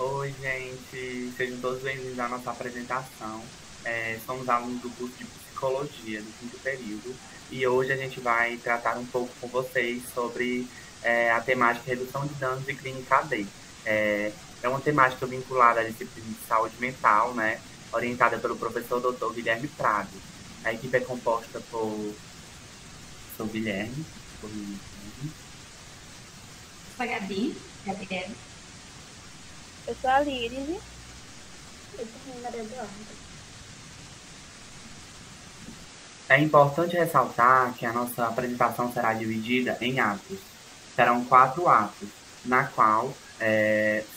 Oi, gente, sejam todos bem-vindos à nossa apresentação. Somos alunos do curso de Psicologia do quinto período e hoje a gente vai tratar um pouco com vocês sobre a temática Redução de Danos e Clínica AD. É uma temática vinculada à disciplina de saúde mental, né, orientada pelo professor Dr. Guilherme Prado. A equipe é composta por Sou Guilherme, por mim, Sou a Gabi, Gabriela. Eu sou a Líris. Eu sou a Maria Eduarda. É importante ressaltar que a nossa apresentação será dividida em atos. Serão 4 atos, na qual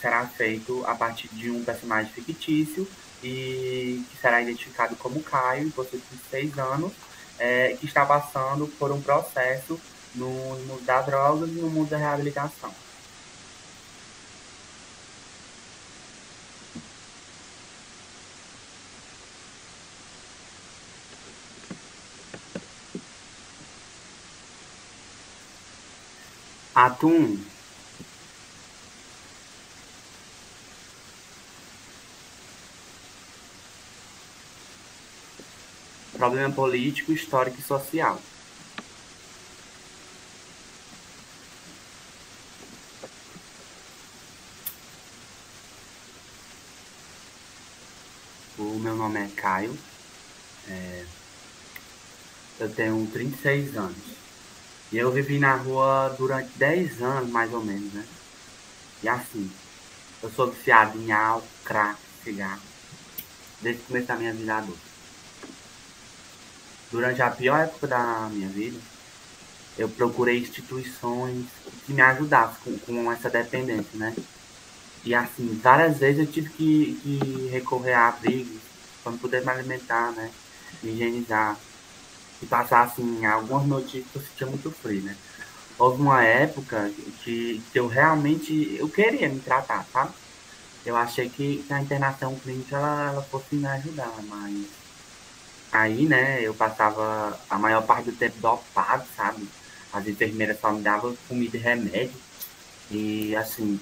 será feito a partir de um personagem fictício e que será identificado como Caio, possui 6 anos, que está passando por um processo no mundo das drogas e no mundo da reabilitação. Ato 1. Problema político, histórico e social. O meu nome é Caio. Eu tenho 36 anos. E eu vivi na rua durante 10 anos, mais ou menos, né? E assim, eu sou viciado em álcool, crack, cigarro, desde o começo da minha vida adulta. Durante a pior época da minha vida, eu procurei instituições que me ajudassem com essa dependência, né? E assim, várias vezes eu tive que recorrer a abrigos para não poder me alimentar, né? Me higienizar. E passar, assim, algumas noites que eu sentia muito frio, né? Houve uma época que eu realmente, eu queria me tratar, sabe? Eu achei que a internação clínica, ela fosse me ajudar, mas aí, né, eu passava a maior parte do tempo dopado, sabe? As enfermeiras só me davam comida e remédio. E, assim,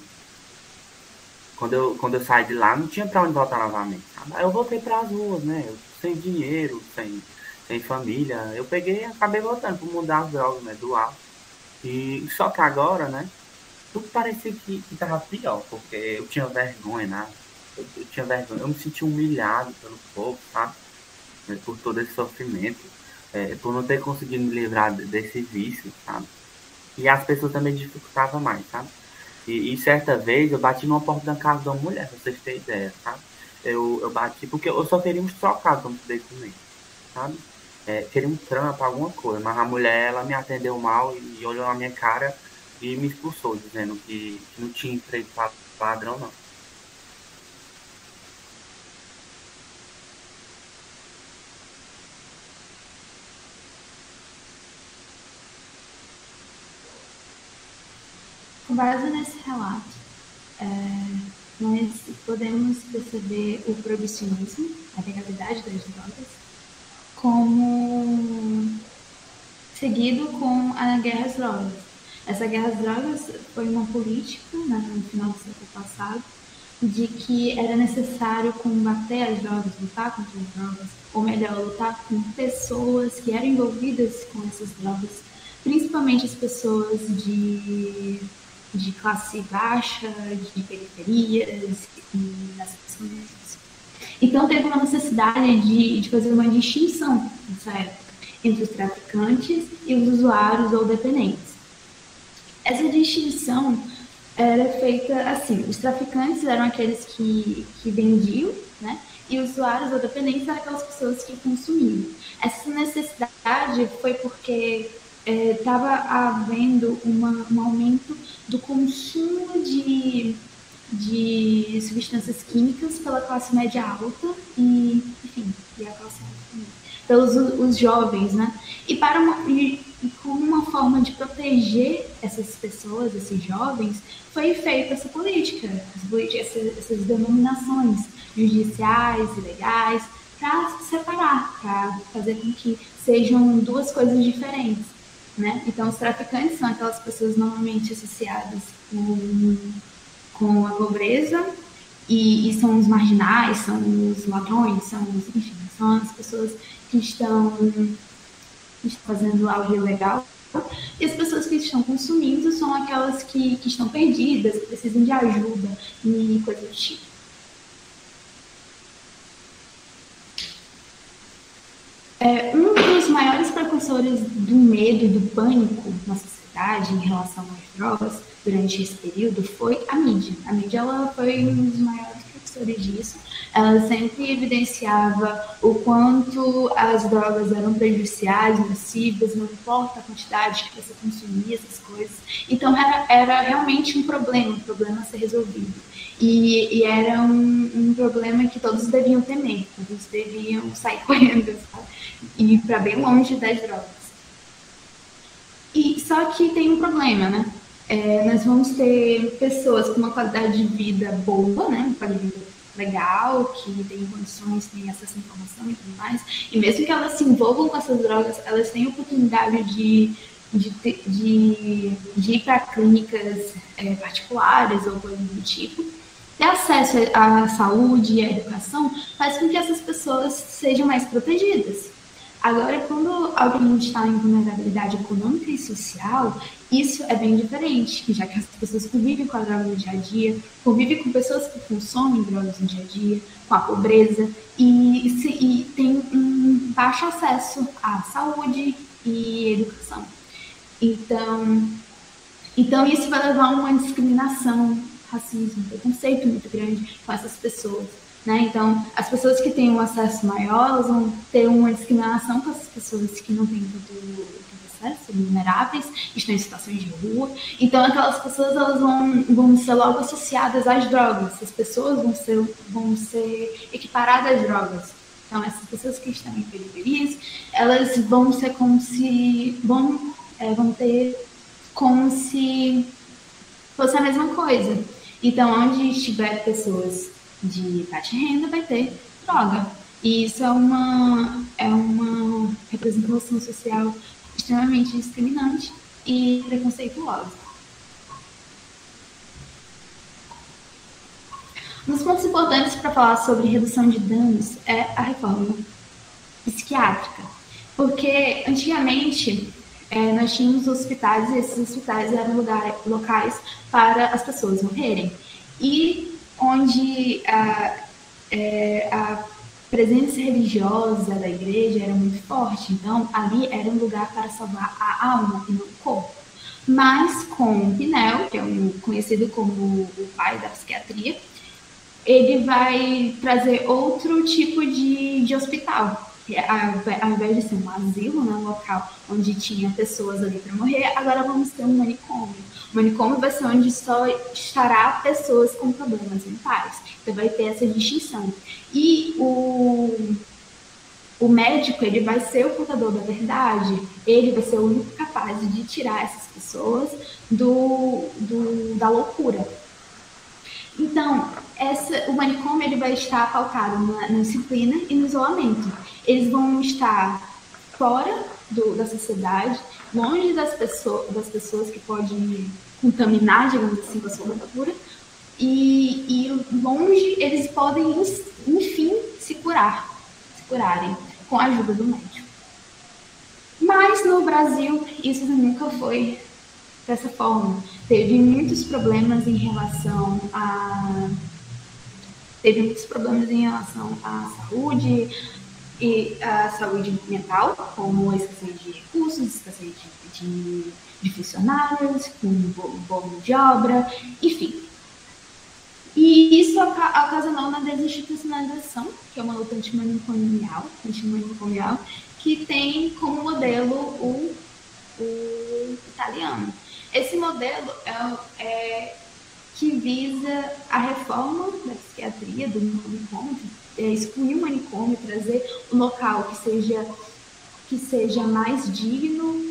quando eu saí de lá, não tinha pra onde voltar novamente, sabe? Aí eu voltei pras ruas, né? Eu, sem dinheiro, sem família. Eu peguei e acabei voltando pro mundo das drogas, né? Do álcool. E só que agora, né? Tudo parecia que tava pior, porque eu tinha vergonha, né? Eu tinha vergonha. Eu me senti humilhado pelo povo, sabe? Por todo esse sofrimento. Por não ter conseguido me livrar desse vício, sabe? E as pessoas também dificultavam mais, sabe? E certa vez eu bati numa porta da casa de uma mulher, pra vocês terem ideia, sabe? Eu bati porque eu só queria uns trocados pra me poder comer, sabe? Queria um trampo, alguma coisa, mas a mulher, ela me atendeu mal e olhou na minha cara e me expulsou, dizendo que não tinha emprego padrão, não. Com base nesse relato, nós podemos perceber o proibicionismo, a legalidade das drogas, como seguido com a guerra às drogas. Essa guerra às drogas foi uma política, né, no final do século passado, de que era necessário combater as drogas, lutar contra as drogas, ou melhor, lutar com pessoas que eram envolvidas com essas drogas, principalmente as pessoas de classe baixa, de periferias e essas coisas. Então teve uma necessidade de fazer uma distinção nessa época entre os traficantes e os usuários ou dependentes. Essa distinção era feita assim: os traficantes eram aqueles que vendiam, né? E os usuários ou dependentes eram aquelas pessoas que consumiam. Essa necessidade foi porque estava havendo um aumento do consumo de substâncias químicas pela classe média alta e, enfim, e a classe alta também, pelos os jovens, né? E como uma forma de proteger essas pessoas, esses jovens, foi feita essa política, essas denominações judiciais e legais, para separar, para fazer com que sejam duas coisas diferentes, né? Então, os traficantes são aquelas pessoas normalmente associadas com a pobreza e são os marginais, são os ladrões, enfim, são as pessoas que estão fazendo algo ilegal. E as pessoas que estão consumindo são aquelas que estão perdidas, que precisam de ajuda e coisa do tipo. Um dos maiores precursores do medo e do pânico na sociedade em relação às drogas durante esse período foi a mídia. A mídia ela foi um dos maiores precursores disso. Ela sempre evidenciava o quanto as drogas eram prejudiciais, nocivas, não importa a quantidade que você consumia, essas coisas. Então era realmente um problema a ser resolvido. E era um problema que todos deviam temer, todos deviam sair correndo, sabe? E ir para bem longe das drogas. E só que tem um problema, né? Nós vamos ter pessoas com uma qualidade de vida boa, né? Uma qualidade de vida legal, que tem condições, tem acesso à informação e tudo mais. E mesmo que elas se envolvam com essas drogas, elas têm a oportunidade de ir para clínicas particulares ou coisas do tipo. Ter acesso à saúde e à educação faz com que essas pessoas sejam mais protegidas. Agora, quando alguém está em vulnerabilidade econômica e social, isso é bem diferente, já que as pessoas convivem com a droga no dia a dia, convivem com pessoas que consomem drogas no dia a dia, com a pobreza, e tem um baixo acesso à saúde e educação. Então isso vai levar a uma discriminação, racismo, preconceito muito grande com essas pessoas. Né? Então, as pessoas que têm um acesso maior, elas vão ter uma discriminação com essas pessoas que não têm tanto acesso, vulneráveis, estão em situações de rua. Então, aquelas pessoas elas vão ser logo associadas às drogas. As pessoas vão ser equiparadas às drogas. Então, essas pessoas que estão em periferias, elas vão ser como se... vão ter como se fosse a mesma coisa. Então, onde estiver pessoas de baixa renda, vai ter droga. E isso é uma representação social extremamente discriminante e preconceituosa. Um dos pontos importantes para falar sobre redução de danos é a reforma psiquiátrica. Porque, antigamente, nós tínhamos hospitais e esses hospitais eram locais para as pessoas morrerem. E onde a presença religiosa da igreja era muito forte, então ali era um lugar para salvar a alma e não o corpo. Mas com Pinel, que é conhecido como o pai da psiquiatria, ele vai trazer outro tipo de hospital. Ao invés de ser um asilo, né, um local onde tinha pessoas ali para morrer, agora vamos ter um manicômio. O manicômio vai ser onde só estará pessoas com problemas mentais. Então vai ter essa distinção. E o médico, ele vai ser o portador da verdade, ele vai ser o único capaz de tirar essas pessoas da loucura. Então, o manicômio ele vai estar pautado na disciplina e no isolamento. Eles vão estar fora da sociedade, longe das pessoas que podem contaminar, digamos assim, com a sua loucura, e longe eles podem, enfim, se curarem com a ajuda do médico. Mas no Brasil isso nunca foi dessa forma. Teve muitos problemas em relação à saúde e à saúde mental, como a escassez de recursos, escassez de funcionários, com bolo de obra, enfim. E isso ocasionou na desinstitucionalização, que é uma luta antimanicomial, que tem como modelo o italiano. Esse modelo é que visa a reforma da psiquiatria, do manicômio, excluir o manicômio, trazer um local que seja mais digno,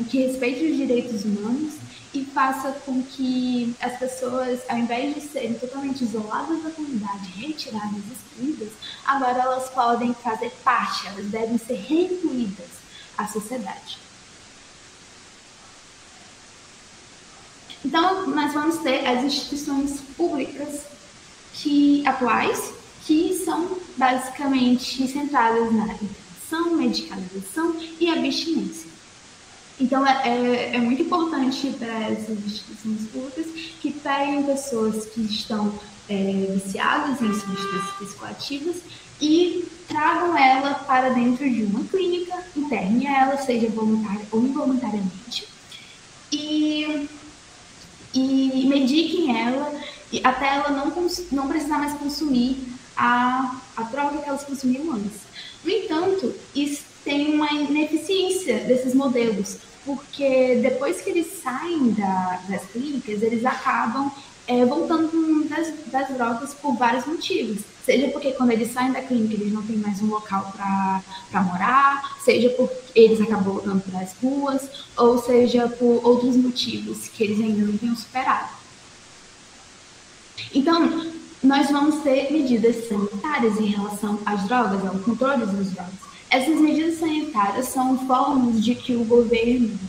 que respeite os direitos humanos e faça com que as pessoas, ao invés de serem totalmente isoladas da comunidade, retiradas, excluídas, agora elas podem fazer parte, elas devem ser reincluídas à sociedade. Então, nós vamos ter as instituições públicas atuais que são basicamente centradas na interdição, medicalização e abstinência. Então, é muito importante para essas instituições públicas que peguem pessoas que estão viciadas em substâncias psicoativas e tragam ela para dentro de uma clínica, interne ela, seja voluntária ou involuntariamente, e mediquem ela até ela não precisar mais consumir a droga que elas consumiam antes. No entanto, isso tem uma ineficiência desses modelos, porque depois que eles saem das clínicas, eles acabam voltando das drogas por vários motivos. Seja porque quando eles saem da clínica eles não têm mais um local para morar, seja porque eles acabam voltando para as ruas, ou seja por outros motivos que eles ainda não tenham superado. Então, nós vamos ter medidas sanitárias em relação às drogas, ao controle das drogas. Essas medidas sanitárias são formas de que o governo,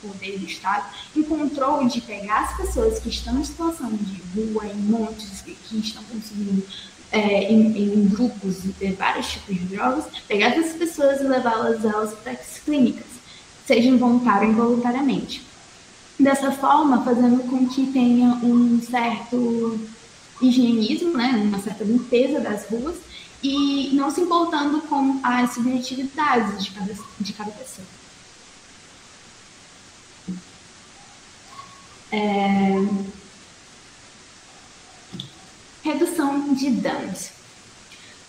o poder do Estado, encontrou de pegar as pessoas que estão em situação de rua, em montes, que estão consumindo em grupos de vários tipos de drogas, pegar essas pessoas e levá-las para as clínicas, sejam voluntárias ou involuntariamente. Dessa forma, fazendo com que tenha um certo higienismo, né, uma certa limpeza das ruas, e não se importando com as subjetividades de cada pessoa. Redução de danos.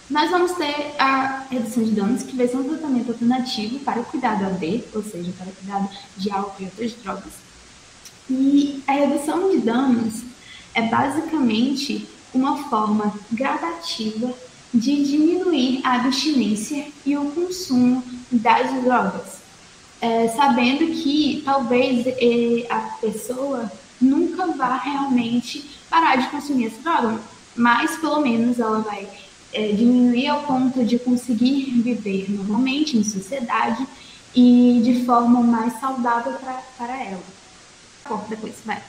Nós vamos ter a redução de danos, que vai ser um tratamento alternativo para o cuidado AD, ou seja, para o cuidado de álcool e outras drogas. E a redução de danos é basicamente uma forma gradativa de diminuir a abstinência e o consumo das drogas, sabendo que talvez a pessoa nunca vá realmente parar de consumir essa droga, mas pelo menos ela vai diminuir ao ponto de conseguir viver normalmente em sociedade e de forma mais saudável para ela. Depois vai.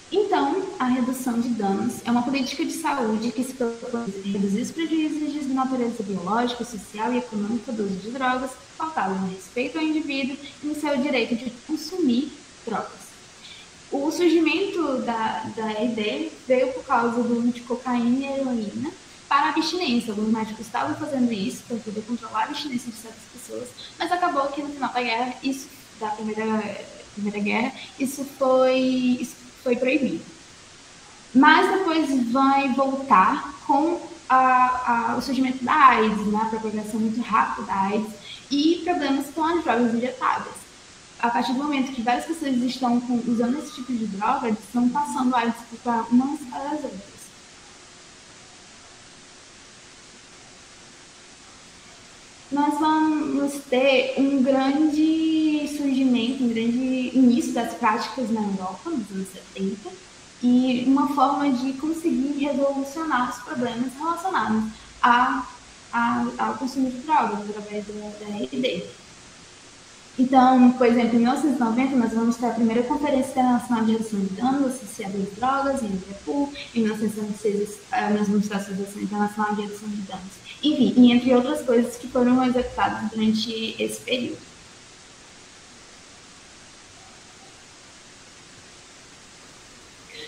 Então, a redução de danos é uma política de saúde que se propõe a reduzir os prejuízos de natureza biológica, social e econômica do uso de drogas, pautado no respeito ao indivíduo e no seu direito de consumir drogas. O surgimento da RD veio por causa do uso de cocaína e heroína para a abstinência. Alguns médicos estavam fazendo isso para poder controlar a abstinência de certas pessoas, mas acabou que no final da guerra, da primeira guerra, isso foi proibido. Mas depois vai voltar com o surgimento da AIDS, né, a propagação muito rápida da AIDS e problemas com as drogas injetáveis. A partir do momento que várias pessoas estão usando esse tipo de droga, eles estão passando AIDS para umas para as outras. Nós vamos ter um grande surgimento, um grande início das práticas na Europa, nos anos 70, e uma forma de conseguir resolucionar os problemas relacionados ao consumo de drogas através da RD. Então, por exemplo, em 1990, nós vamos ter a primeira Conferência Internacional de Redução de Danos associada às drogas, em Liverpool. Em 1996, nós vamos ter a Associação Internacional de Redução de Danos. Enfim, e entre outras coisas que foram executadas durante esse período.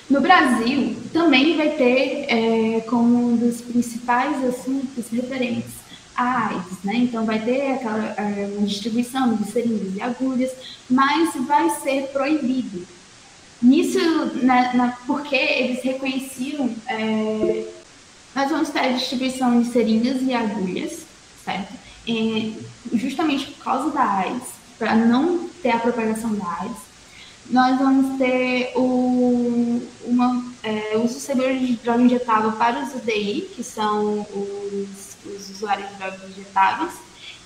No Brasil, também vai ter como um dos principais assuntos referentes a AIDS, né? Então vai ter aquela uma distribuição de seringas e agulhas, mas vai ser proibido. Nisso, porque eles reconheciam, nós vamos ter a distribuição de seringas e agulhas, certo? Justamente por causa da AIDS, para não ter a propagação da AIDS. Nós vamos ter o uso seguro de droga injetável para os UDI, que são os usuários de drogas injetáveis,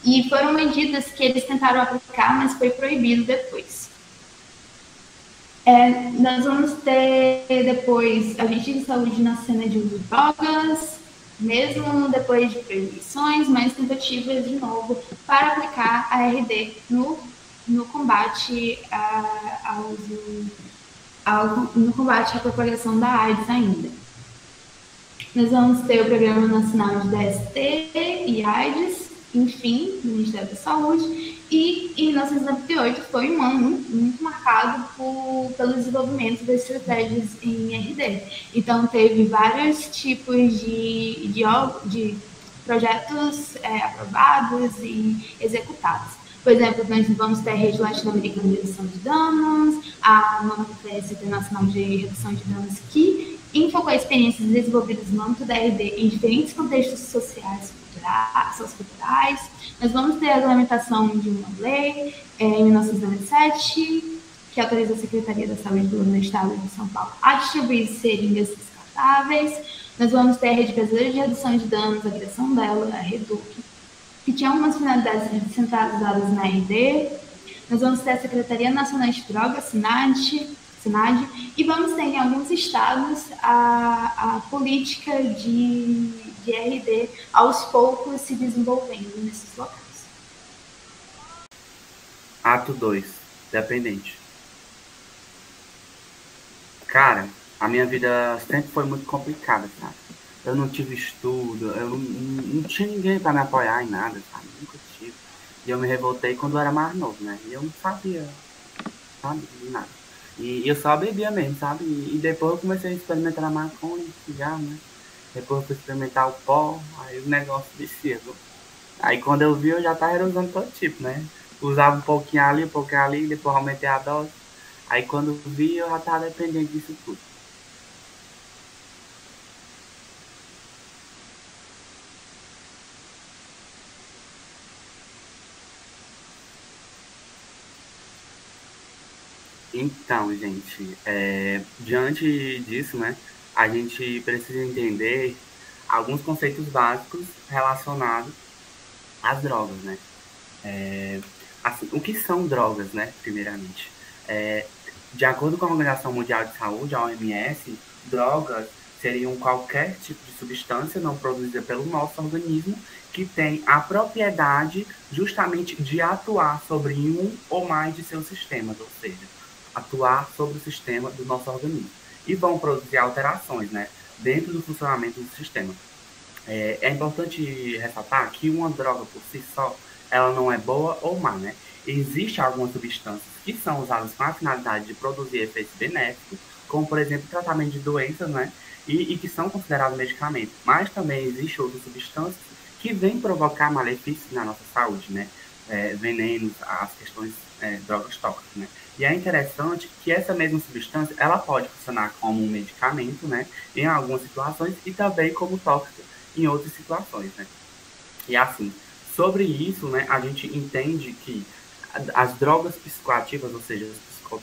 e foram medidas que eles tentaram aplicar, mas foi proibido depois. Nós vamos ter depois agentes de saúde na cena de uso de drogas, mesmo depois de proibições, mas tentativas de novo para aplicar a RD no combate no combate à propagação da AIDS ainda. Nós vamos ter o Programa Nacional de DST e AIDS, enfim, do Ministério da Saúde. E em 1998 foi um ano muito marcado pelo desenvolvimento das estratégias em RD. Então, teve vários tipos de projetos aprovados e executados. Por exemplo, nós vamos ter a Rede Latino-Americana de Redução de Danos, a NONAPS Internacional de Redução de Danos, que enfocou experiências desenvolvidas no âmbito da RD em diferentes contextos sociais e socioculturais. Nós vamos ter a regulamentação de uma lei em 1997, que autoriza a Secretaria da Saúde do Estado de São Paulo a distribuir seringas descartáveis. Nós vamos ter a Rede Brasileira de Redução de Danos, a criação dela, a REDUC, que tinha algumas finalidades descentralizadas na RD. Nós vamos ter a Secretaria Nacional de Drogas, SINAD, e vamos ter em alguns estados a política de RD aos poucos se desenvolvendo nesses locais. Ato 2, dependente. Cara, a minha vida sempre foi muito complicada, sabe? Eu não tive estudo, eu não tinha ninguém para me apoiar em nada, sabe? Nunca tive. E eu me revoltei quando eu era mais novo, né? E eu não sabia, sabe? De nada. E eu só bebia mesmo, sabe? E depois eu comecei a experimentar a maconha, cigarro, né? Depois eu fui experimentar o pó, aí o negócio descia. Aí quando eu vi, eu já tava usando todo tipo, né? Usava um pouquinho ali, depois aumentei a dose. Aí quando eu vi, eu já tava dependente disso tudo. Então, gente, diante disso, né, a gente precisa entender alguns conceitos básicos relacionados às drogas, né? Assim, o que são drogas, né, primeiramente? De acordo com a Organização Mundial de Saúde, a OMS, drogas seriam qualquer tipo de substância não produzida pelo nosso organismo que tem a propriedade justamente de atuar sobre um ou mais de seus sistemas, ou seja, atuar sobre o sistema do nosso organismo. E vão produzir alterações, né, dentro do funcionamento do sistema. É importante ressaltar que uma droga por si só, ela não é boa ou má, né? Existem algumas substâncias que são usadas com a finalidade de produzir efeitos benéficos, como, por exemplo, tratamento de doenças, né? E que são considerados medicamentos. Mas também existem outras substâncias que vêm provocar malefícios na nossa saúde, né? Venenos, as questões drogas tóxicas, né? E é interessante que essa mesma substância, ela pode funcionar como um medicamento, né? Em algumas situações, e também como tóxica em outras situações, né? E assim, sobre isso, né, a gente entende que as drogas psicoativas, ou seja,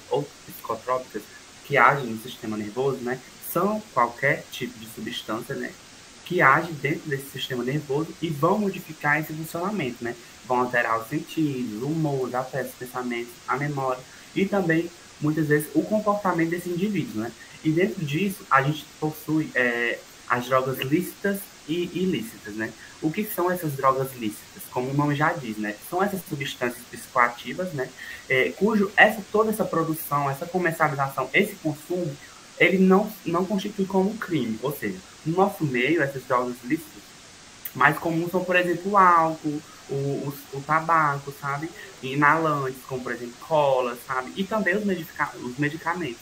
ou psicotrópicas, que agem no sistema nervoso, né, são qualquer tipo de substância, né, que age dentro desse sistema nervoso e vão modificar esse funcionamento, né? Vão alterar os sentidos, o humor, os afetos, os pensamentos, a memória e também, muitas vezes, o comportamento desse indivíduo, né? E dentro disso, a gente possui as drogas lícitas e ilícitas, né? O que são essas drogas lícitas? Como o nome já diz, né? São essas substâncias psicoativas, né? Cujo toda essa produção, essa comercialização, esse consumo, ele não constitui como um crime. Ou seja, no nosso meio, essas drogas lícitas mais comuns são, por exemplo, o álcool, o tabaco, sabe? Inalantes, como, por exemplo, cola, sabe? E também os medicamentos.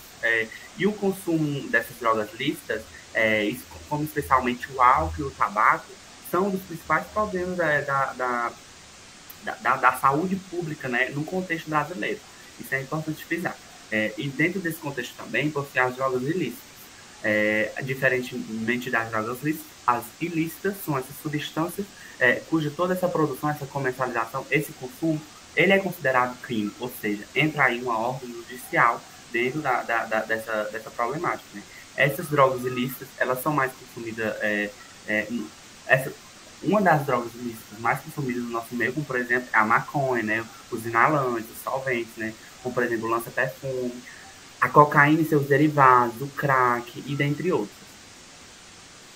E o consumo dessas drogas lícitas, como especialmente o álcool e o tabaco, são um dos principais problemas da saúde pública, né, no contexto brasileiro. Isso é importante frisar. E dentro desse contexto também, possui as drogas ilícitas. Diferentemente das drogas lícitas, as ilícitas são essas substâncias cuja toda essa produção, essa comercialização, esse consumo, ele é considerado crime, ou seja, entra aí uma ordem judicial dentro dessa problemática, né? Essas drogas ilícitas, elas são mais consumidas, uma das drogas ilícitas mais consumidas no nosso meio, como por exemplo, a maconha, né? Os inalantes, os solventes, né? Como por exemplo, o lança-perfume, a cocaína e seus derivados, o crack e dentre outros.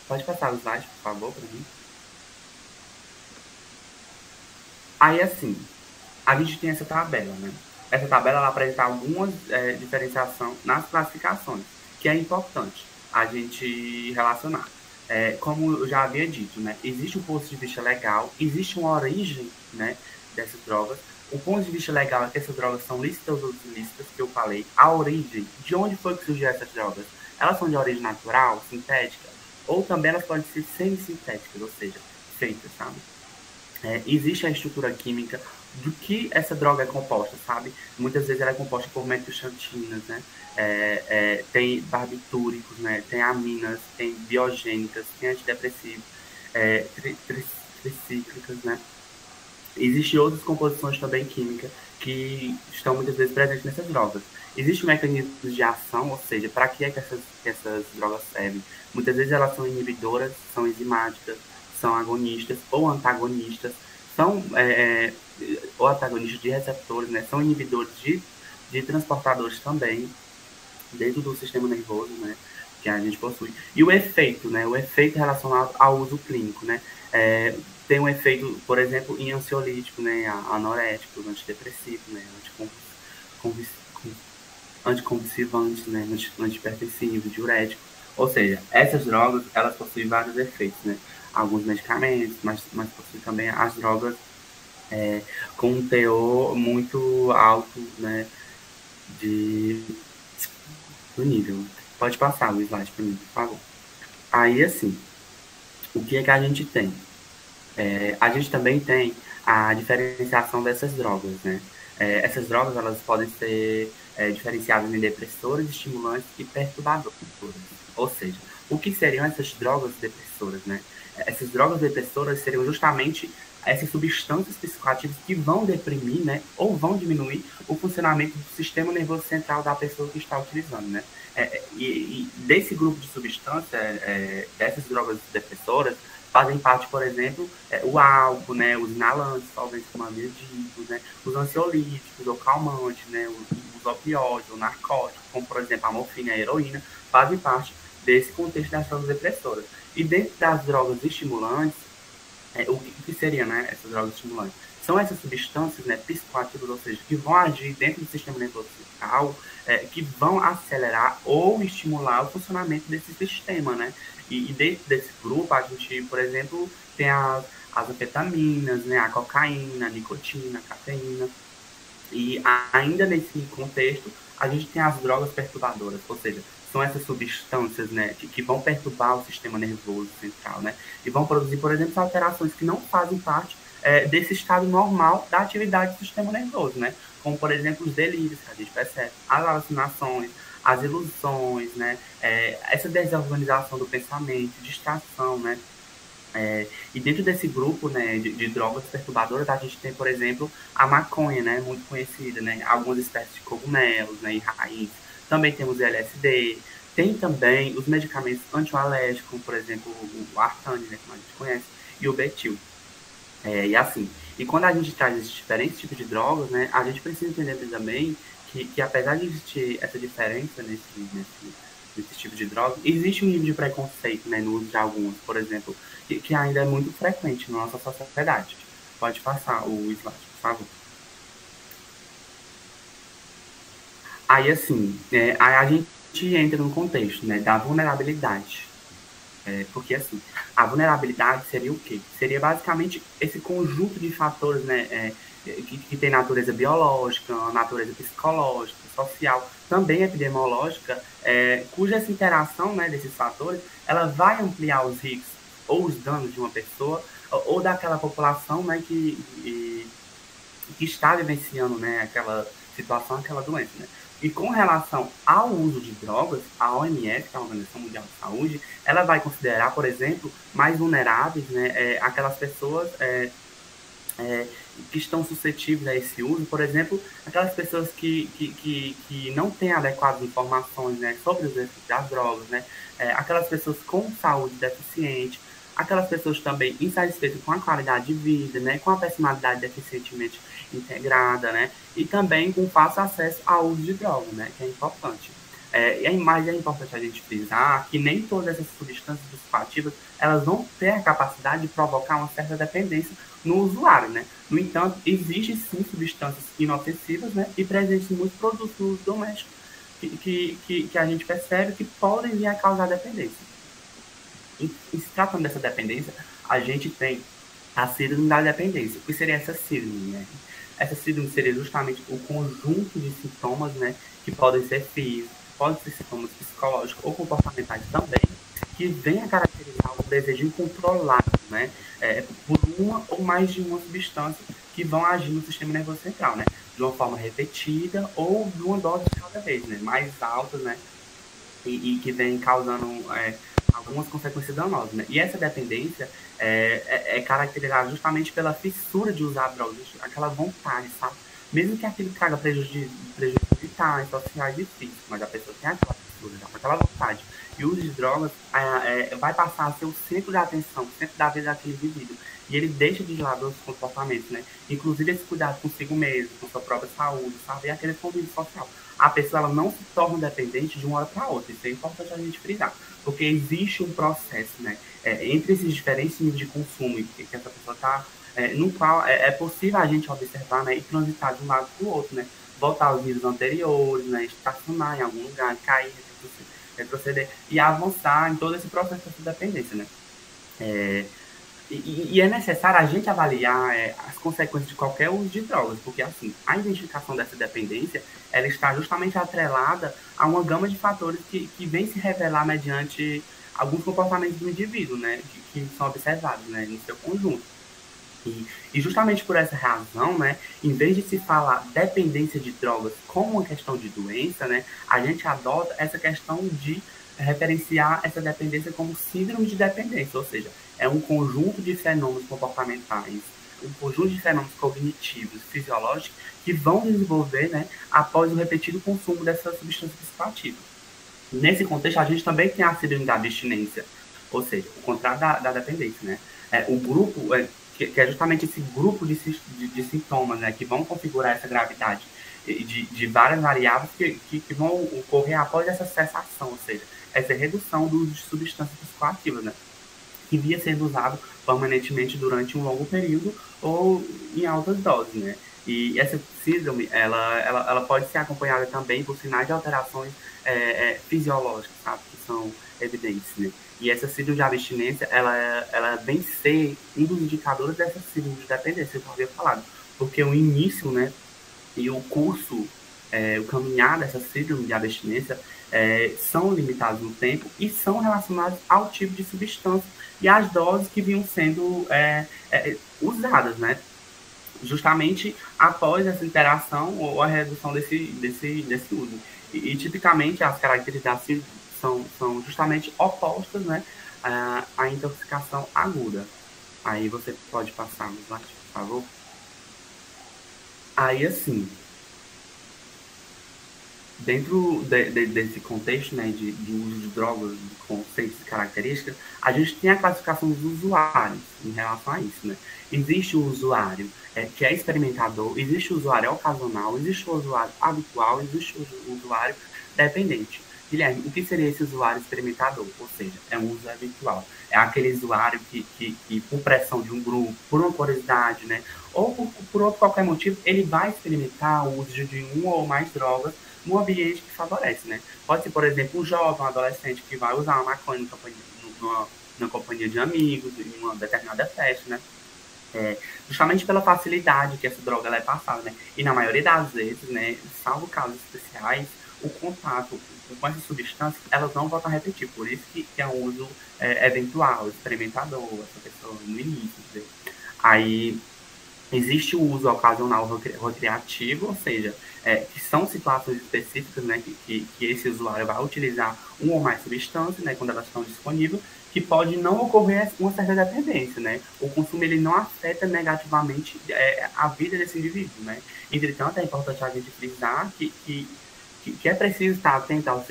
Pode passar os slides, por favor, para mim. Aí, assim, a gente tem essa tabela, né? Essa tabela ela apresenta algumas diferenciações nas classificações, que é importante a gente relacionar. como eu já havia dito, né, existe um ponto de vista legal, existe uma origem, né, dessas drogas. O ponto de vista legal é que essas drogas são lícitas ou ilícitas, que eu falei. A origem, de onde foi que surgiu essas drogas? Elas são de origem natural, sintética, ou também elas podem ser semissintéticas, ou seja, feitas, sabe? Existe a estrutura química do que essa droga é composta, sabe? Muitas vezes ela é composta por metoxantinas, né? Tem barbitúricos, né? Tem aminas, tem biogênicas, tem antidepressivos, tricíclicas, né? Existem outras composições também químicas que estão muitas vezes presentes nessas drogas. Existem mecanismos de ação, ou seja, para que é que essas drogas servem? Muitas vezes elas são inibidoras, são enzimáticas, são agonistas ou antagonistas, são ou antagonistas de receptores, né? São inibidores de transportadores também, dentro do sistema nervoso, né? Que a gente possui. E o efeito, né? O efeito relacionado ao uso clínico, né? Tem um efeito, por exemplo, em ansiolítico, né? Anorético, antidepressivo, né? Anticonvulsivantes, né? Antihipertensivo, diurético. Ou seja, essas drogas, elas possuem vários efeitos, né? Alguns medicamentos, mas possuem também as drogas com um teor muito alto, né? Do nível. Pode passar o slide para mim, por favor. Aí, assim, o que é que a gente tem? A gente também tem a diferenciação dessas drogas, né? Essas drogas, elas podem ser diferenciadas em depressoras, estimulantes e perturbadoras. Ou seja, o que seriam essas drogas depressoras, né? Essas drogas depressoras seriam justamente essas substâncias psicoativas que vão deprimir, né, ou vão diminuir o funcionamento do sistema nervoso central da pessoa que está utilizando, né? E desse grupo de substâncias, dessas drogas depressoras, fazem parte, por exemplo, o álcool, né, os inalantes, solventes como ansiolíticos, né, os ansiolíticos, ou calmantes, né, os opioides, o narcótico, como, por exemplo, a morfina e a heroína, fazem parte desse contexto das drogas depressoras. E dentro das drogas estimulantes, o que seriam, né, essas drogas estimulantes? São essas substâncias, né, psicoativas, ou seja, que vão agir dentro do sistema nervoso central, que vão acelerar ou estimular o funcionamento desse sistema, né? E dentro desse grupo, a gente, por exemplo, tem as anfetaminas, né, a cocaína, a nicotina, a cafeína. E ainda nesse contexto, a gente tem as drogas perturbadoras, ou seja, são essas substâncias, né, que vão perturbar o sistema nervoso central, né, e vão produzir, por exemplo, alterações que não fazem parte desse estado normal da atividade do sistema nervoso, né, como, por exemplo, os delírios que a gente percebe, as alucinações, as ilusões, né, essa desorganização do pensamento, distração, né. E dentro desse grupo, né, de drogas perturbadoras, a gente tem, por exemplo, a maconha, né, muito conhecida, né, algumas espécies de cogumelos, né, e raízes. Também temos o LSD. Tem também os medicamentos antialérgicos, como, por exemplo, o Artane, né, como a gente conhece, e o Betil. E assim, e quando a gente traz esses diferentes tipos de drogas, né, a gente precisa entender também que apesar de existir essa diferença nesse tipo de droga, existe um nível de preconceito, né, no uso de alguns, por exemplo, que ainda é muito frequente na nossa sociedade. Pode passar o slide, por favor. Aí, assim, aí a gente entra no contexto, né, da vulnerabilidade. Porque, assim, a vulnerabilidade seria o quê? Seria basicamente esse conjunto de fatores, né, que tem natureza biológica, natureza psicológica, social, também epidemiológica, cuja essa interação, né, desses fatores, ela vai ampliar os riscos ou os danos de uma pessoa ou daquela população, né, que está vivenciando, né, aquela situação, aquela doença, né? E com relação ao uso de drogas, a OMS, que é a Organização Mundial de Saúde, ela vai considerar, por exemplo, mais vulneráveis, né, aquelas pessoas que estão suscetíveis a esse uso, por exemplo, aquelas pessoas que não têm adequadas informações, né, sobre os efeitos das drogas, né, aquelas pessoas com saúde deficiente, aquelas pessoas também insatisfeitas com a qualidade de vida, né, com a personalidade deficientemente integrada, né, e também com fácil acesso ao uso de drogas, né, que é importante. Mas é importante a gente frisar que nem todas essas substâncias psicoativas elas vão ter a capacidade de provocar uma certa dependência no usuário, né? No entanto, existem sim substâncias inofensivas, né, e presentes em muitos produtos no uso doméstico que a gente percebe que podem vir a causar dependência. E se tratando dessa dependência, a gente tem a síndrome da dependência. O que seria essa síndrome, né? Essa síndrome seria justamente o conjunto de sintomas, né, que podem ser físicos, podem ser sintomas psicológicos ou comportamentais também, que vem a caracterizar o desejo incontrolável, né, por uma ou mais de uma substância que vão agir no sistema nervoso central, né, de uma forma repetida ou de uma dose de cada vez, né, mais altas, né, e que vem causando algumas consequências danosas, né? E essa dependência é caracterizada justamente pela fissura de usar drogas, aquela vontade, sabe? Mesmo que aquilo traga prejuízos vitais, sociais e físicos, mas a pessoa tem aquela fissura, aquela vontade. E o uso de drogas vai passar a ser o centro da atenção, o centro da vida daquele indivíduo. E ele deixa de lado os comportamentos, né? Inclusive esse cuidado consigo mesmo, com sua própria saúde, sabe? E aquele convívio social. A pessoa ela não se torna dependente de uma hora para outra. Isso é importante a gente frisar. Porque existe um processo, né? Entre esses diferentes níveis de consumo que essa pessoa está, no qual é possível a gente observar, né, e transitar de um lado para o outro, né? Voltar aos níveis anteriores, né? Estacionar em algum lugar, cair, retroceder e avançar em todo esse processo de dependência, né? E é necessário a gente avaliar as consequências de qualquer uso de drogas, porque assim, a identificação dessa dependência, ela está justamente atrelada a uma gama de fatores que vem se revelar mediante alguns comportamentos do indivíduo, né, que são observados, né, no seu conjunto. E justamente por essa razão, né, em vez de se falar dependência de drogas como uma questão de doença, né, a gente adota essa questão de referenciar essa dependência como síndrome de dependência, ou seja, é um conjunto de fenômenos comportamentais, um conjunto de fenômenos cognitivos, fisiológicos, que vão desenvolver, né, após o repetido consumo dessa substância psicoativa. Nesse contexto, a gente também tem a síndrome da abstinência, ou seja, o contrário da dependência, né? O grupo, que é justamente esse grupo de sintomas, né, que vão configurar essa gravidade de várias variáveis que vão ocorrer após essa cessação, ou seja, essa redução do uso de substâncias psicoativas, né, que via sendo usado permanentemente durante um longo período ou em altas doses, né? E essa síndrome, ela pode ser acompanhada também por sinais de alterações fisiológicas, sabe? Que são evidentes, né? E essa síndrome de abstinência, ela vem ser um dos indicadores dessa síndrome de dependência, que eu havia falado. Porque o início, né, e o curso, o caminhar dessa síndrome de abstinência são limitados no tempo e são relacionados ao tipo de substância e às doses que vinham sendo usadas, né? Justamente após essa interação ou a redução desse uso. E tipicamente as características são justamente opostas, né, à intoxicação aguda. Aí você pode passar no slide, por favor. Aí, assim, dentro desse contexto, né, de uso de drogas, de conceitos e características, a gente tem a classificação dos usuários em relação a isso, né? Existe o usuário que é experimentador, existe o usuário ocasional, existe o usuário habitual, existe o usuário dependente. Guilherme, o que seria esse usuário experimentador? Ou seja, é um uso habitual. É aquele usuário que por pressão de um grupo, por uma curiosidade, né, ou por outro qualquer motivo, ele vai experimentar o uso de uma ou mais drogas num ambiente que favorece, né? Pode ser, por exemplo, um jovem, um adolescente que vai usar uma maconha numa companhia de amigos, em uma determinada festa, né? Justamente pela facilidade que essa droga ela é passada, né? E na maioria das vezes, né, salvo casos especiais, o contato com essa substância, elas não voltam a repetir. Por isso que é um uso eventual, experimentador, essa pessoa no início, entendeu? Aí existe o uso ocasional recreativo, ou seja, que são situações específicas, né, que esse usuário vai utilizar uma ou mais substâncias, né, quando elas estão disponíveis, que pode não ocorrer uma certa dependência, né? O consumo ele não afeta negativamente a vida desse indivíduo, né? Entretanto, é importante a gente frisar que é preciso estar atento aos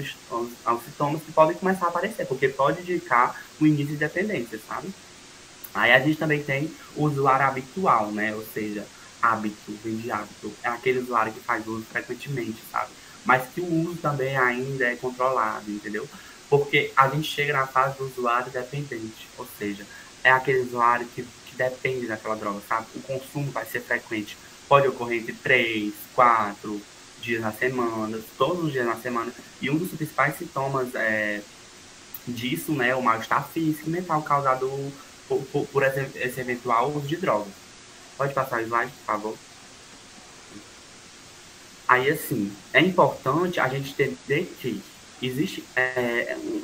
sintomas que podem começar a aparecer, porque pode indicar o início de dependência, sabe? Aí a gente também tem o usuário habitual, né? Ou seja, hábito, vem de hábito. É aquele usuário que faz uso frequentemente, sabe? Mas que o uso também ainda é controlado, entendeu? Porque a gente chega na fase do usuário dependente, ou seja, é aquele usuário que depende daquela droga, sabe? O consumo vai ser frequente. Pode ocorrer entre 3, 4 dias na semana, todos os dias na semana. E um dos principais sintomas disso, né, o mal-estar físico e mental causado por esse eventual uso de drogas. Pode passar o slide, por favor? Aí, assim, é importante a gente entender que existe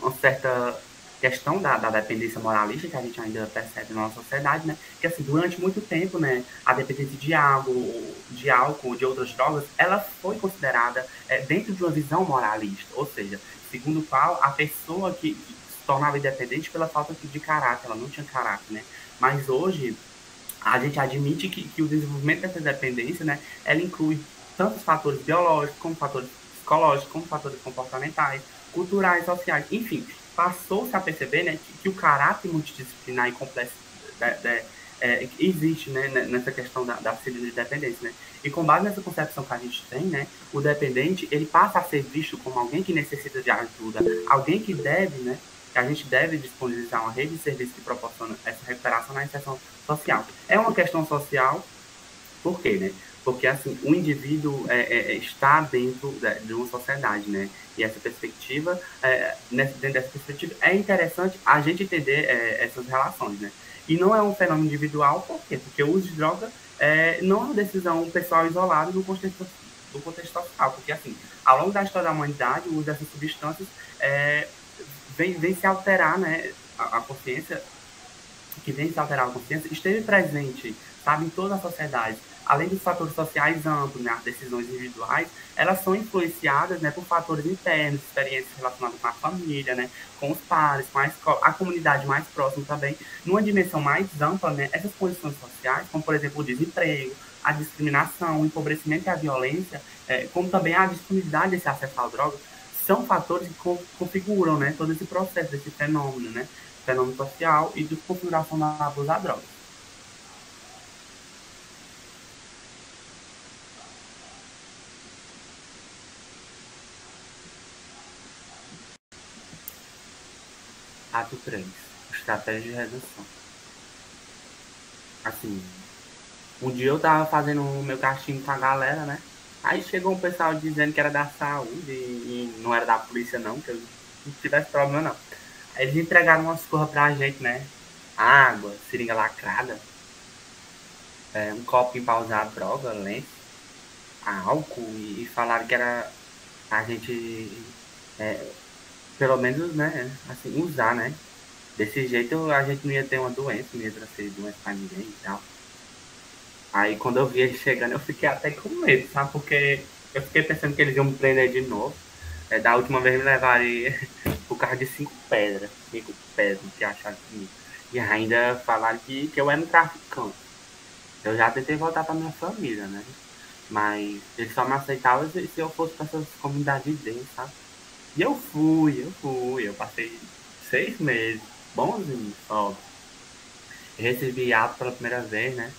uma certa questão da dependência moralista que a gente ainda percebe na nossa sociedade, né? Que, assim, durante muito tempo, né, a dependência de álcool, de outras drogas, ela foi considerada dentro de uma visão moralista, ou seja, segundo o qual a pessoa que se tornava independente pela falta de caráter, ela não tinha caráter, né? Mas hoje a gente admite que o desenvolvimento dessa dependência, né, ela inclui tanto os fatores biológicos, como fatores psicológicos, como fatores comportamentais, culturais, sociais, enfim, passou-se a perceber, né, que o caráter multidisciplinar e complexo existe, né, nessa questão da síndrome de dependência, né? E com base nessa concepção que a gente tem, né, o dependente, ele passa a ser visto como alguém que necessita de ajuda, alguém que deve, né, que a gente deve disponibilizar uma rede de serviços que proporciona essa recuperação na inserção social. É uma questão social, por quê, né? Porque, assim, o indivíduo está dentro de uma sociedade, né? E essa perspectiva, dentro dessa perspectiva, é interessante a gente entender essas relações, né? E não é um fenômeno individual, por quê? Porque o uso de droga não é uma decisão pessoal isolada do contexto social, porque, assim, ao longo da história da humanidade, o uso dessas substâncias vem se alterar, né? A consciência que vem se alterar a consciência, esteve presente, sabe, em toda a sociedade. Além dos fatores sociais amplos, né, as decisões individuais, elas são influenciadas, né, por fatores internos, experiências relacionadas com a família, né, com os pares, com a escola, a comunidade mais próxima também. Numa dimensão mais ampla, né, essas condições sociais, como, por exemplo, o desemprego, a discriminação, o empobrecimento e a violência, como também a disponibilidade desse acesso à droga, são fatores que configuram, né, todo esse processo, esse fenômeno, né, fenômeno social e de configuração da abuso da droga. Ato 3. Estratégia de redução. Assim, um dia eu tava fazendo o meu cachimbo com a galera, né? Aí chegou um pessoal dizendo que era da saúde e não era da polícia não, que eu não tivesse problema não. Aí eles entregaram umas coisas pra gente, né? Água, seringa lacrada, um copo pra usar droga, lenço, álcool e falaram que era a gente, pelo menos, né, assim, usar, né? Desse jeito a gente não ia ter uma doença, não ia trazer doença pra ninguém e tal. Aí quando eu vi eles chegando, eu fiquei até com medo, sabe? Porque eu fiquei pensando que eles iam me prender de novo. Da última vez me levaram por causa de 5 pedras. 5 pedras que acharam comigo. E ainda falaram que eu era um traficante. Eu já tentei voltar pra minha família, né? Mas eles só me aceitavam se eu fosse pra essas comunidades deles, sabe? E eu fui. Eu passei 6 meses, bonzinho, ó. Recebi ato pela primeira vez, né?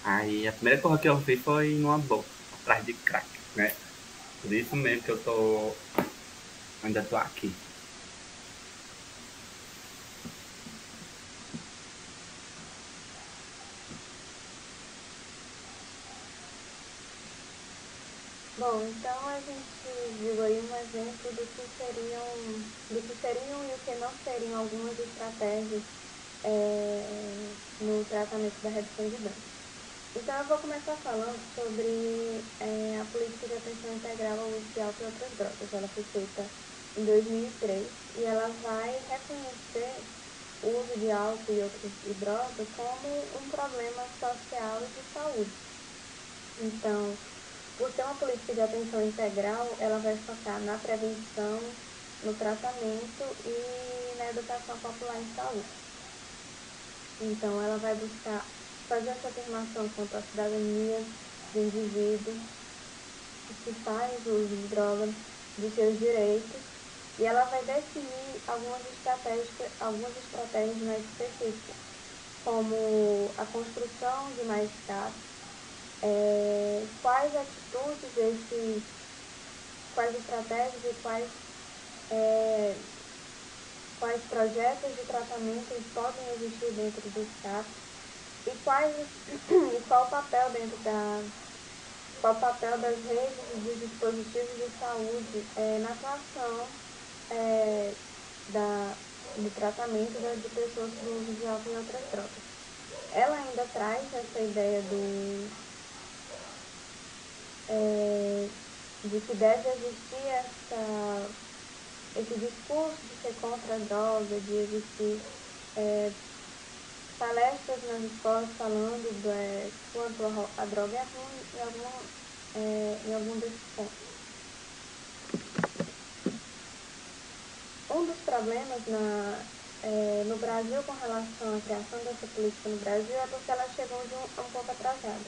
Aí a primeira coisa que eu fiz foi numa boca, atrás de crack, né? Por isso mesmo que ainda tô aqui. Bom, então a gente viu aí um exemplo do que seriam e o que não seriam algumas estratégias no tratamento da redução de danos. Então eu vou começar falando sobre a política de atenção integral ao uso de álcool e outras drogas. Ela foi feita em 2003 e ela vai reconhecer o uso de álcool e outras drogas como um problema social e de saúde. Então, por ser uma política de atenção integral, ela vai focar na prevenção, no tratamento e na educação popular em saúde. Então, ela vai buscar fazer essa afirmação quanto à cidadania do indivíduo que faz uso de drogas, de seus direitos, e ela vai definir algumas estratégias mais específicas, como a construção de mais CAPs, quais atitudes quais estratégias e quais projetos de tratamento podem existir dentro dos CAPs e qual o papel das redes e dos dispositivos de saúde na atuação de tratamento de pessoas por uso de álcool e outras drogas. Ela ainda traz essa ideia de que deve existir esse discurso de ser contra a droga, de existir palestras nas escolas falando quanto a droga é ruim em algum desses pontos. Um dos problemas no Brasil com relação à criação dessa política no Brasil é porque ela chegou um pouco atrasada,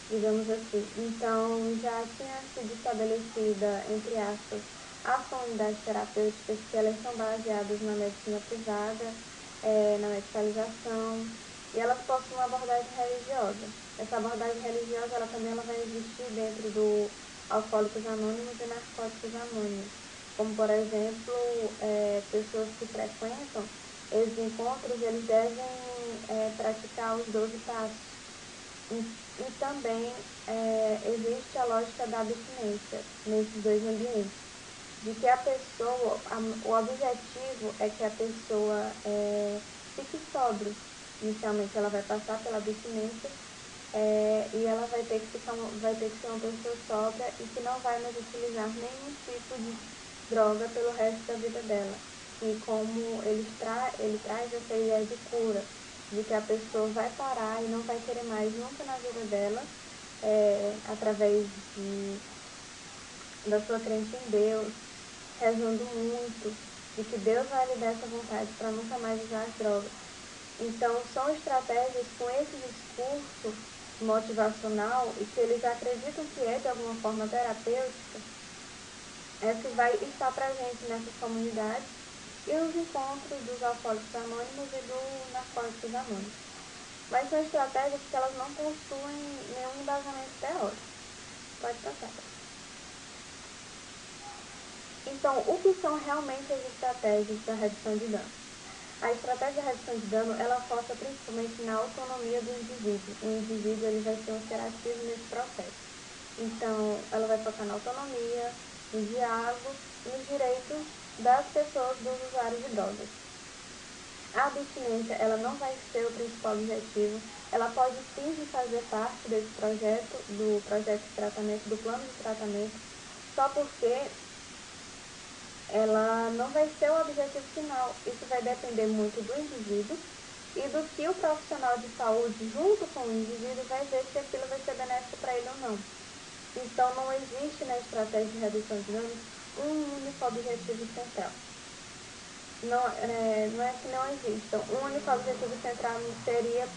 digamos assim. Então, já tinha sido estabelecida, entre aspas, as comunidades terapêuticas, que elas são baseadas na medicina privada, na medicalização, e elas possuem uma abordagem religiosa. Essa abordagem religiosa ela vai existir dentro do Alcoólicos Anônimos e Narcóticos Anônimos, como, por exemplo, pessoas que frequentam esses encontros, eles devem praticar os 12 passos. E também existe a lógica da abstinência nesses dois ambientes, de que a pessoa, o objetivo é que a pessoa fique sóbria. Inicialmente ela vai passar pela abstinência e ela vai ter que ser uma pessoa sóbria e que não vai mais utilizar nenhum tipo de droga pelo resto da vida dela. E como ele traz essa ideia de cura, de que a pessoa vai parar e não vai querer mais nunca na vida dela, através da sua crença em Deus, rezando muito, de que Deus vai lhe dar essa vontade para nunca mais usar as drogas. Então, são estratégias com esse discurso motivacional e que eles acreditam que é de alguma forma terapêutica, que vai estar presente nessas comunidades e nos encontros dos alcoólicos anônimos e do narcóticos anônimos. Mas são estratégias que elas não possuem nenhum embasamento teórico. Pode passar. Então, o que são realmente as estratégias da redução de dano? A estratégia da redução de dano, ela foca principalmente na autonomia do indivíduo. O indivíduo ele vai ser um ser ativo nesse processo. Então, ela vai focar na autonomia, no diálogo e nos direitos das pessoas, dos usuários de drogas. A abstinência, ela não vai ser o principal objetivo. Ela pode sim fazer parte desse projeto, do projeto de tratamento, do plano de tratamento, só porque ela não vai ser o objetivo final. Isso vai depender muito do indivíduo e do que o profissional de saúde, junto com o indivíduo, vai ver se aquilo vai ser benéfico para ele ou não. Então, não existe na estratégia de redução de danos um único objetivo central. Não é que não exista. Um único objetivo central seria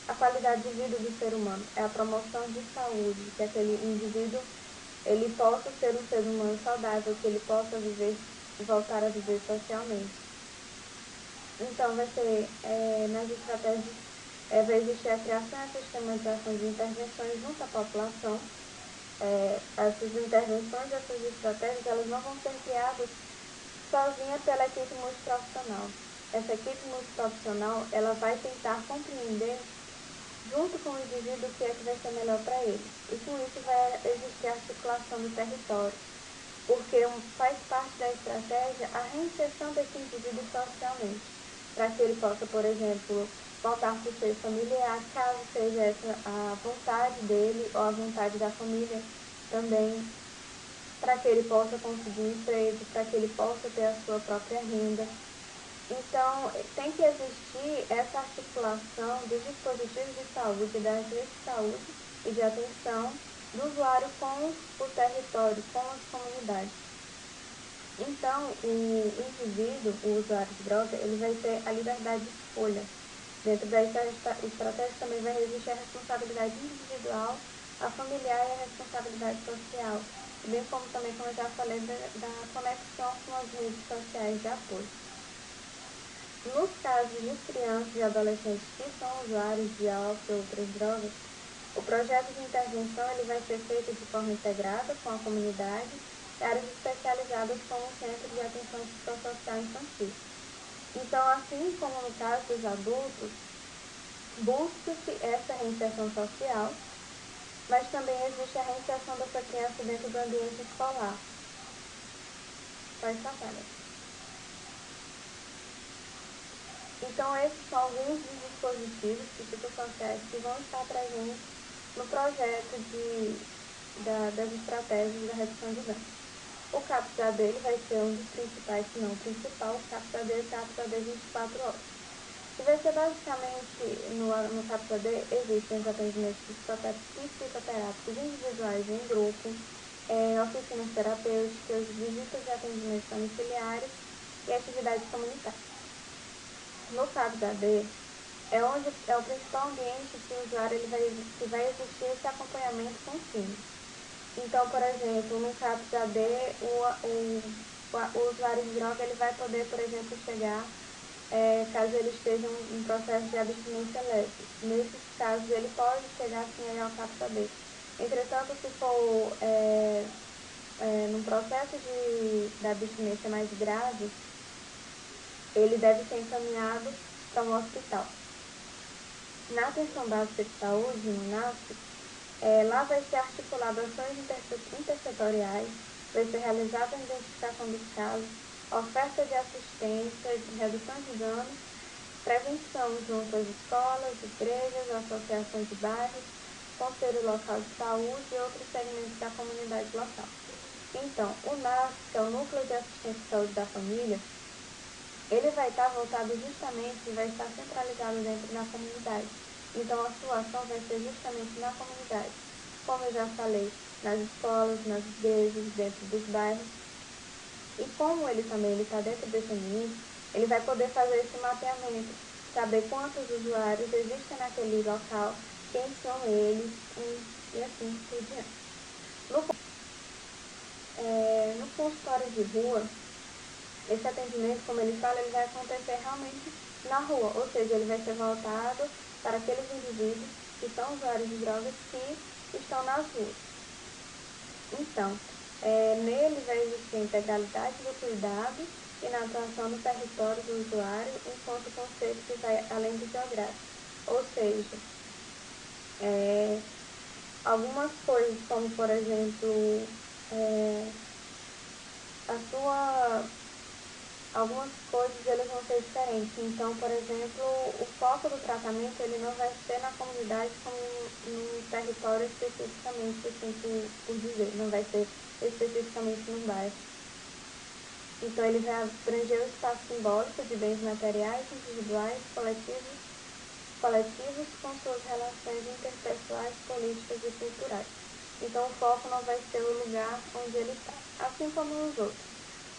a qualidade de vida do ser humano, é a promoção de saúde, que aquele indivíduo ele possa ser um ser humano saudável, que ele possa voltar a viver socialmente. Então, vai ser, nas estratégias, vai existir a criação e a sistematização de intervenções junto à população. Essas intervenções, essas estratégias, elas não vão ser criadas sozinha pela equipe multiprofissional. Essa equipe multiprofissional, ela vai tentar compreender junto com o indivíduo o que é que vai ser melhor para ele. E com isso vai existir a articulação do território, porque faz parte da estratégia a reinserção desse indivíduo socialmente, para que ele possa, por exemplo, voltar para o seio familiar, caso seja essa a vontade dele ou a vontade da família também, para que ele possa conseguir um emprego, para que ele possa ter a sua própria renda. Então, tem que existir essa articulação dos dispositivos de saúde, das redes de saúde e de atenção do usuário com o território, com as comunidades. Então, o indivíduo, o usuário de droga, ele vai ter a liberdade de escolha. Dentro da estratégia também vai existir a responsabilidade individual, a familiar e a responsabilidade social, bem como também, como eu já falei, da conexão com as redes sociais de apoio. Nos casos de crianças e adolescentes que são usuários de álcool e outras drogas, o projeto de intervenção ele vai ser feito de forma integrada com a comunidade e áreas especializadas como o Centro de Atenção Psicossocial Infantil. Então, assim como no caso dos adultos, busca-se essa reinserção social, mas também existe a reinserção dessa criança dentro do ambiente escolar. Pode passar, né? Então, esses são alguns dos dispositivos psicossociais que vão estar presentes no projeto das estratégias da redução de danos. O CAPS-AD vai ser um dos principais, se não o principal, o CAPS-AD é CAPS-AD 24 horas. E vai ser basicamente, no CAPS-AD, existem os atendimentos psicoterápicos individuais em grupo, oficinas terapêuticas, visitas de atendimentos domiciliares e atividades comunitárias. No CAPS-AD, é o principal ambiente que o usuário que vai existir esse acompanhamento contínuo. Então, por exemplo, no CAPS-AD, o usuário de droga ele vai poder, por exemplo, chegar, caso ele esteja em processo de abstinência leve. Nesses casos, ele pode chegar sim ao CAPS-AD. Entretanto, se for num processo da abstinência mais grave, ele deve ser encaminhado para um hospital. Na Atenção Básica de Saúde, no NASP, lá vai ser articulado ações intersetoriais, vai ser realizada a identificação dos casos, oferta de assistência, de redução de danos, prevenção junto às escolas, igrejas, associações de bairros, Conselho Local de Saúde e outros segmentos da comunidade local. Então, o NASP, que é o Núcleo de Assistência à Saúde da Família, ele vai estar voltado justamente e vai estar centralizado dentro da comunidade. Então, a sua ação vai ser justamente na comunidade. Como eu já falei, nas escolas, nas igrejas, dentro dos bairros. E como ele também está dentro desse ambiente, ele vai poder fazer esse mapeamento, saber quantos usuários existem naquele local, quem são eles e assim por diante. No consultório de rua, esse atendimento, como ele fala, ele vai acontecer realmente na rua, ou seja, ele vai ser voltado para aqueles indivíduos que são usuários de drogas que estão nas ruas. Então, nele vai existir a integralidade do cuidado e na atuação no território do usuário, enquanto conceito que vai além do geográfico. Ou seja, algumas coisas, como por exemplo, algumas coisas eles vão ser diferentes. Então, por exemplo, o foco do tratamento ele não vai ser na comunidade como no território especificamente, assim por dizer, não vai ser especificamente no bairro. Então, ele vai abranger o espaço simbólico de bens materiais, individuais, coletivos com suas relações interpessoais, políticas e culturais. Então, o foco não vai ser o lugar onde ele está, assim como nos outros.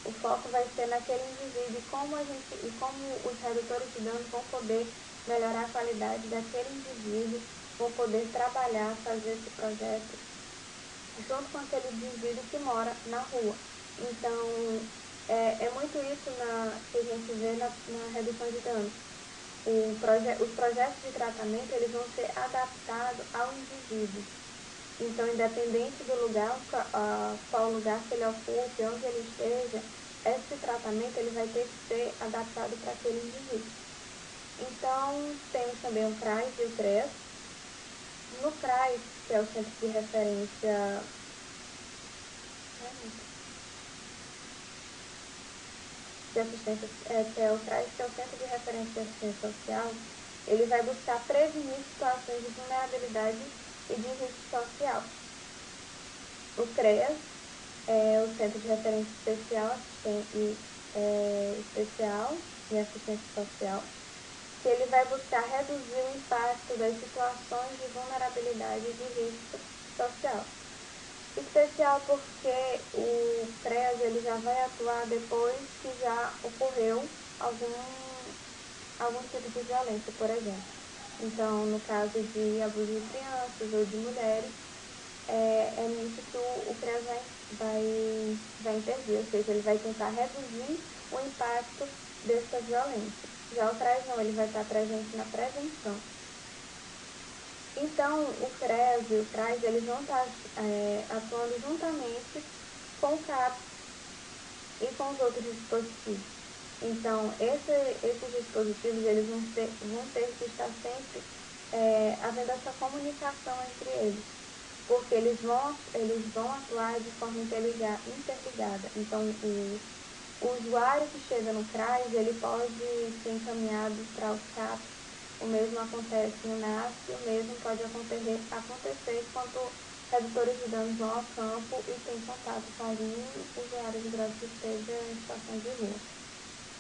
O foco vai ser naquele indivíduo e como os redutores de danos vão poder melhorar a qualidade daquele indivíduo, vão poder trabalhar, fazer esse projeto junto com aquele indivíduo que mora na rua. Então, é muito isso que a gente vê na redução de danos. Os projetos de tratamento eles vão ser adaptados ao indivíduo. Então, independente do lugar, qual lugar que ele ocupe, onde ele esteja, esse tratamento ele vai ter que ser adaptado para aquele indivíduo. Então, temos também o CRAS e o CREAS. No CRAS, que é o Centro de Referência de Assistência, que é o CRAS, que é o Centro de Referência de Assistência Social, ele vai buscar prevenir situações de vulnerabilidade e de risco social. O CREAS é o Centro de Referência Especial e Assistência Social, que ele vai buscar reduzir o impacto das situações de vulnerabilidade e de risco social. Especial porque o CREAS ele já vai atuar depois que já ocorreu algum tipo de violência, por exemplo. Então, no caso de abuso de crianças ou de mulheres, é nisso que o CREAS vai intervir, ou seja, ele vai tentar reduzir o impacto dessa violência. Já o CREAS não, ele vai estar presente na prevenção. Então, o CREAS e o CRAS, eles vão estar atuando juntamente com o CAPS e com os outros dispositivos. Então, esses dispositivos, eles vão ter que estar sempre havendo essa comunicação entre eles, porque eles vão atuar de forma interligada. Então, O usuário que chega no CRAS, ele pode ser encaminhado para o CAP, o mesmo acontece no NAS, e o mesmo pode acontecer quando redutores de danos vão ao campo e têm contato com algum usuário de drogas que esteja em situação de rua.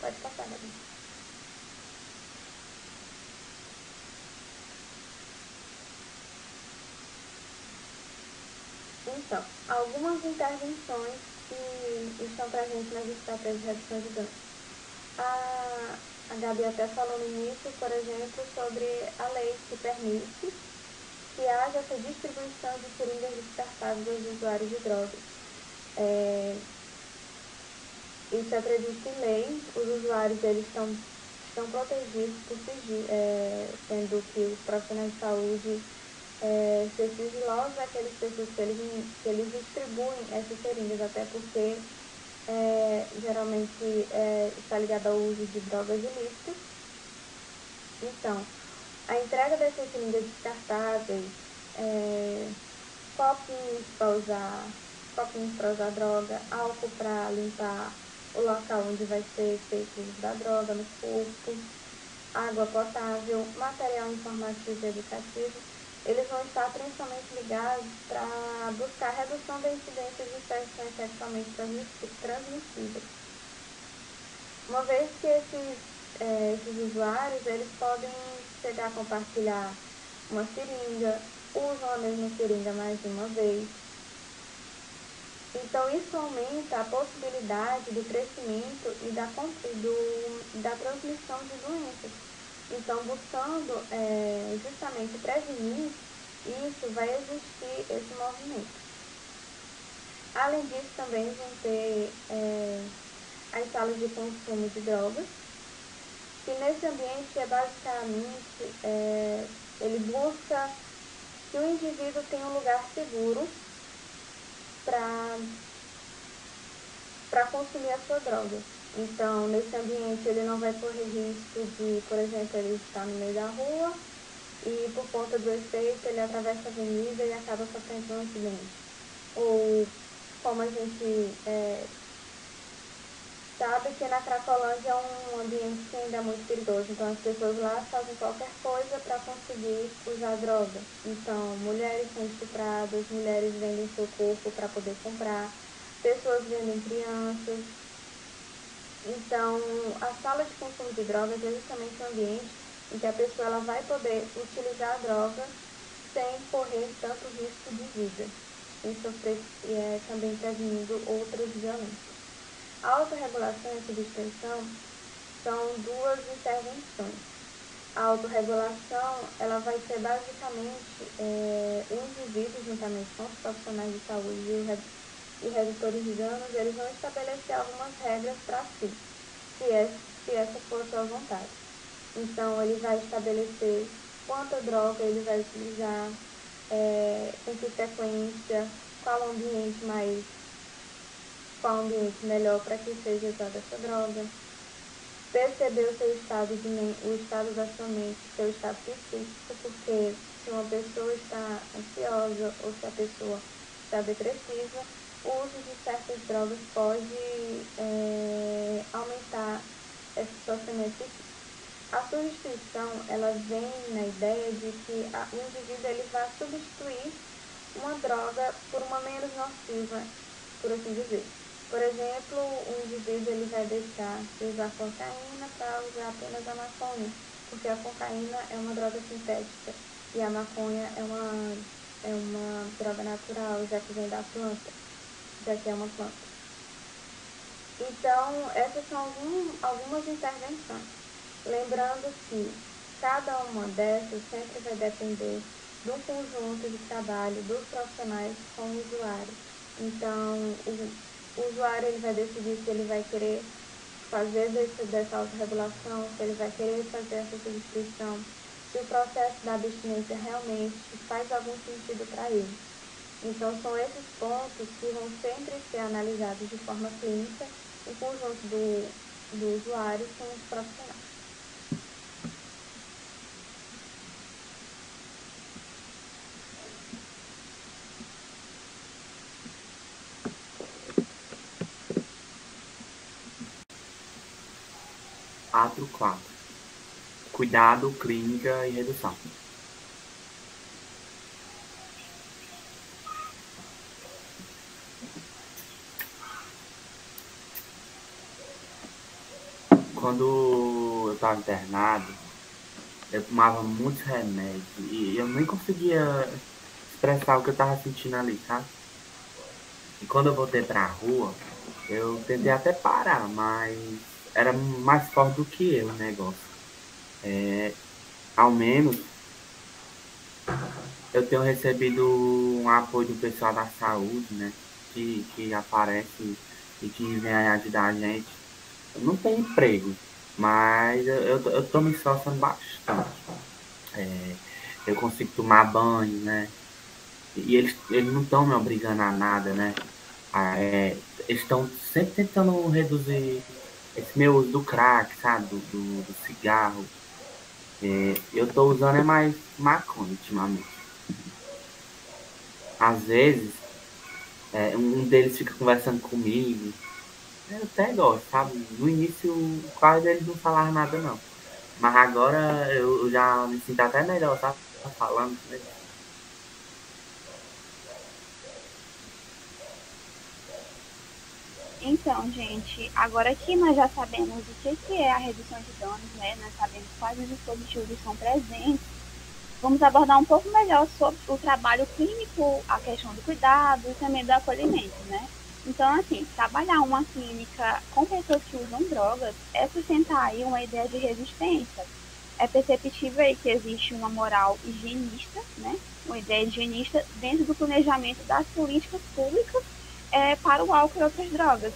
Pode passar, Gabi. Então, algumas intervenções que estão presentes nas estratégias de redução de danos. A Gabi até falou no início, por exemplo, sobre a lei que permite que haja essa distribuição de seringas descartáveis aos usuários de drogas. Isso é previsto em lei, os usuários eles estão protegidos por sendo que os profissionais de saúde ser sigilosos aqueles pessoas que eles distribuem essas seringas, até porque geralmente está ligado ao uso de drogas ilícitas. Então, a entrega dessas seringas descartáveis, copinhos para usar droga, álcool para limpar o local onde vai ser feito o uso da droga no corpo, água potável, material informativo e educativo, eles vão estar principalmente ligados para buscar a redução da incidência de infecções sexualmente transmissíveis. Uma vez que esses usuários, eles podem chegar a compartilhar uma seringa, usam a mesma seringa mais de uma vez. Então, isso aumenta a possibilidade do crescimento e da transmissão de doenças. Então, buscando justamente prevenir isso, vai existir esse movimento. Além disso, também vão ter as salas de consumo de drogas, que nesse ambiente é basicamente, ele busca que o indivíduo tenha um lugar seguro para consumir a sua droga. Então, nesse ambiente, ele não vai correr risco de, por exemplo, ele estar no meio da rua e, por conta do efeito, ele atravessa a avenida e acaba sofrendo um acidente. Ou, como a gente sabe que na Cracolândia é um ambiente que ainda é muito perigoso, então as pessoas lá fazem qualquer coisa para conseguir usar droga. Então, mulheres são estupradas, mulheres vendem seu corpo para poder comprar, pessoas vendem crianças. Então, a sala de consumo de drogas é justamente um ambiente em que a pessoa ela vai poder utilizar a droga sem correr tanto risco de vida, sem sofrer também prevenindo outras violências. A autorregulação e a substituição são duas intervenções. A autorregulação ela vai ser basicamente o indivíduo, juntamente com os profissionais de saúde e redutores de danos, eles vão estabelecer algumas regras para si, se essa for a sua vontade. Então, ele vai estabelecer quanta droga ele vai utilizar, com que frequência, qual ambiente melhor para que seja usada essa droga. Perceber o estado da sua mente, seu estado psíquico, porque se uma pessoa está ansiosa ou se a pessoa está depressiva, o uso de certas drogas pode aumentar esse sofrimento psíquico. A substituição, ela vem na ideia de que o indivíduo ele vai substituir uma droga por uma menos nociva, por assim dizer. Por exemplo, o indivíduo ele vai deixar de usar cocaína para usar apenas a maconha, porque a cocaína é uma droga sintética e a maconha é uma droga natural, já que vem da planta, já que é uma planta. Então, essas são algumas intervenções. Lembrando que cada uma dessas sempre vai depender do conjunto de trabalho dos profissionais com o usuário. Então, o usuário ele vai decidir se ele vai querer fazer dessa autorregulação, se ele vai querer fazer essa substituição, se o processo da abstinência realmente faz algum sentido para ele. Então, são esses pontos que vão sempre ser analisados de forma clínica, em conjunto do usuário com os profissionais. 4. Cuidado, clínica e redução. Quando eu estava internado, eu tomava muitos remédios e eu nem conseguia expressar o que eu estava sentindo ali, sabe? E quando eu voltei pra rua, eu tentei até parar, mas era mais forte do que eu o negócio. Ao menos eu tenho recebido um apoio do pessoal da saúde, né? Que aparece e que vem ajudar a gente. Eu não tenho emprego, mas eu tô me esforçando bastante. Eu consigo tomar banho, né? E eles não estão me obrigando a nada, né? Eles estão sempre tentando reduzir esse meu uso do crack, sabe? Do cigarro. Eu tô usando mais maconha ultimamente. Às vezes, um deles fica conversando comigo. Eu até gosto, sabe? No início, quase eles não falavam nada, não. Mas agora eu já me sinto até melhor, sabe? Falando, né? Então, gente, agora que nós já sabemos o que é a redução de danos, né? Nós sabemos quais os dispositivos estão presentes. Vamos abordar um pouco melhor sobre o trabalho clínico, a questão do cuidado e também do acolhimento, né? Então, assim, trabalhar uma clínica com pessoas que usam drogas é sustentar aí uma ideia de resistência. É perceptível aí que existe uma moral higienista, né? Uma ideia higienista dentro do planejamento das políticas públicas para o álcool e outras drogas.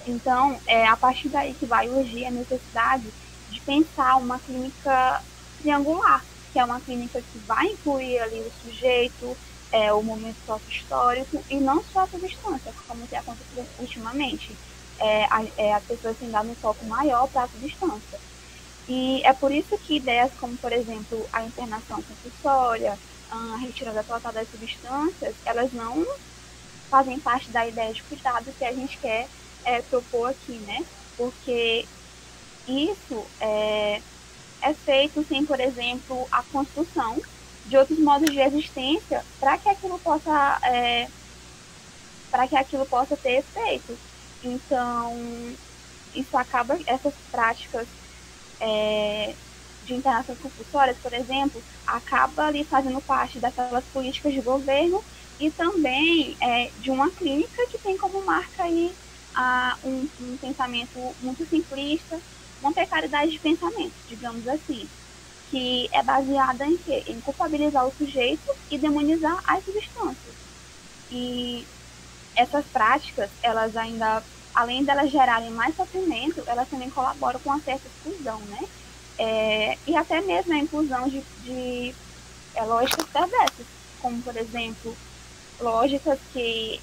Então, é a partir daí que vai urgir a necessidade de pensar uma clínica triangular, que é uma clínica que vai incluir ali o sujeito, o momento sócio-histórico e não só a substância, como tem acontecido ultimamente. As pessoas têm dado um foco maior para a substância. E é por isso que ideias como, por exemplo, a internação compulsória, a retirada total das substâncias, elas não fazem parte da ideia de cuidado que a gente quer propor aqui, né? Porque isso é feito sem, por exemplo, a construção de outros modos de existência para que aquilo possa ter efeito. Então, isso acaba, essas práticas de internações compulsórias, por exemplo, acaba ali fazendo parte daquelas políticas de governo e também de uma clínica que tem como marca aí um pensamento muito simplista, uma precariedade de pensamento, digamos assim, que é baseada em quê? Em culpabilizar o sujeito e demonizar as substâncias. E essas práticas, elas ainda, além delas gerarem mais sofrimento, elas também colaboram com uma certa exclusão, né? E até mesmo a inclusão de lógicas perversas, como, por exemplo, lógicas que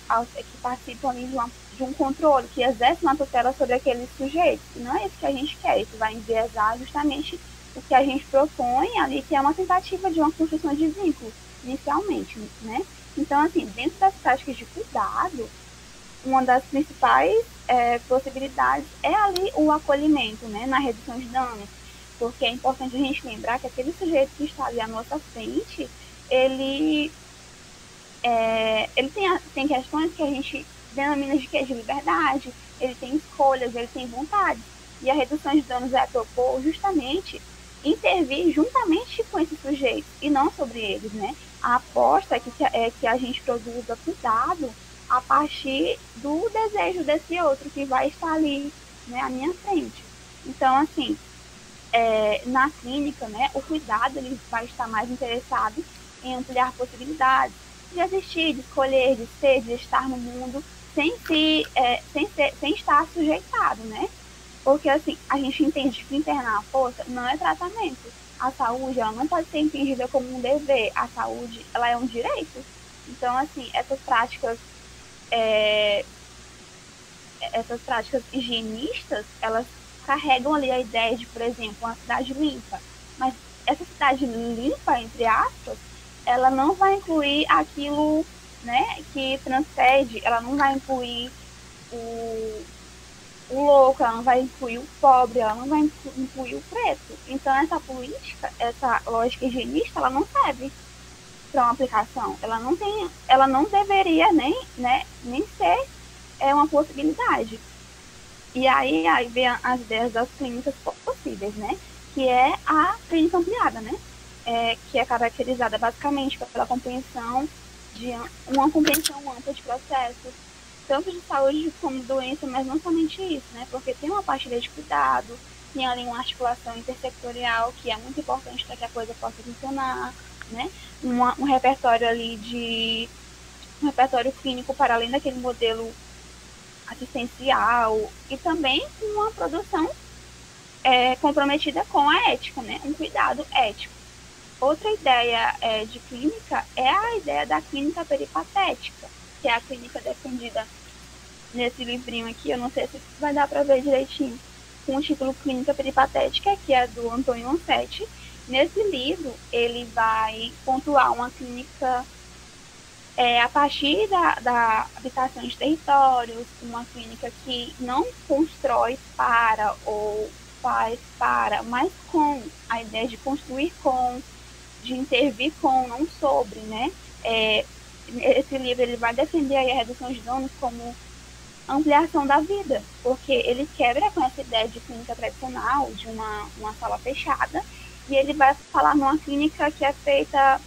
participam ali de um controle, que exerce uma tutela sobre aqueles sujeitos. E não é isso que a gente quer, isso vai enviesar justamente o que a gente propõe ali, que é uma tentativa de uma construção de vínculo, inicialmente, né? Então, assim, dentro das práticas de cuidado, uma das principais possibilidades é ali o acolhimento, né, na redução de danos, porque é importante a gente lembrar que aquele sujeito que está ali à nossa frente, ele tem questões que a gente denomina de que de liberdade, ele tem escolhas, ele tem vontade. E a redução de danos é propor justamente intervir juntamente com esses sujeitos e não sobre eles, né? A aposta é que a gente produza cuidado a partir do desejo desse outro que vai estar ali, né, à minha frente. Então, assim, na clínica, né, o cuidado ele vai estar mais interessado em ampliar possibilidades de existir, de escolher, de ser, de estar no mundo sem estar sujeitado, né? Porque, assim, a gente entende que internar a força não é tratamento. A saúde, ela não pode ser entendida como um dever. A saúde, ela é um direito. Então, assim, essas práticas higienistas, elas carregam ali a ideia de, por exemplo, uma cidade limpa. Mas essa cidade limpa, entre aspas, ela não vai incluir aquilo, né, que transcende, ela não vai incluir o louco, ela não vai incluir o pobre, ela não vai incluir o preto. Então essa política, essa lógica higienista, ela não serve para uma aplicação. Ela não deveria nem ser uma possibilidade. E aí vem as ideias das clínicas possíveis, né? Que é a clínica ampliada, né? Que é caracterizada basicamente pela compreensão de uma compreensão ampla de processos, tanto de saúde como doença, mas não somente isso, né? Porque tem uma partilha de cuidado, tem ali uma articulação intersectorial que é muito importante para que a coisa possa funcionar, né? Um repertório ali um repertório clínico para além daquele modelo assistencial e também uma produção comprometida com a ética, né? Um cuidado ético. Outra ideia de clínica é a ideia da clínica peripatética, que é a clínica defendida nesse livrinho aqui, eu não sei se vai dar para ver direitinho, com o título Clínica Peripatética, que é do Antônio Onsetti. Nesse livro, ele vai pontuar uma clínica a partir da habitação de territórios, uma clínica que não constrói para ou faz para, mas com a ideia de construir com, de intervir com, não sobre, né? Esse livro ele vai defender a redução de danos como ampliação da vida, porque ele quebra com essa ideia de clínica tradicional, de uma sala fechada, e ele vai falar numa clínica que é feita,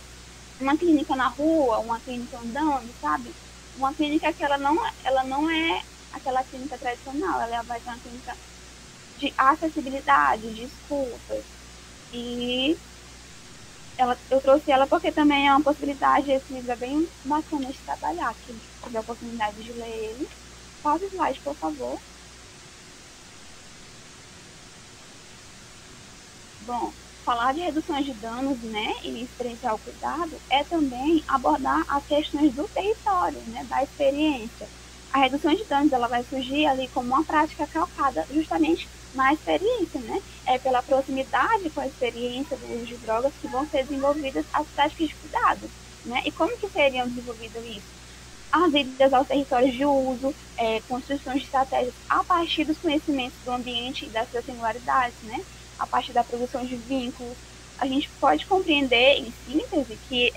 uma clínica na rua, uma clínica andando, sabe? Uma clínica que ela não é aquela clínica tradicional, ela vai ser uma clínica de acessibilidade, de escutas. E eu trouxe ela porque também é uma possibilidade, esse livro é bem bacana de trabalhar, que tive a oportunidade de ler ele. Passa o slide, por favor. Bom, falar de reduções de danos, né, e experienciar o cuidado é também abordar as questões do território, né, da experiência. A redução de danos, ela vai surgir ali como uma prática calcada justamente na experiência, né? É pela proximidade com a experiência do uso de drogas que vão ser desenvolvidas as práticas de cuidado, né? E como que seriam desenvolvidas isso? As idas aos territórios de uso, construção de estratégias a partir dos conhecimentos do ambiente e das suas singularidades, né? A partir da produção de vínculos. A gente pode compreender, em síntese, que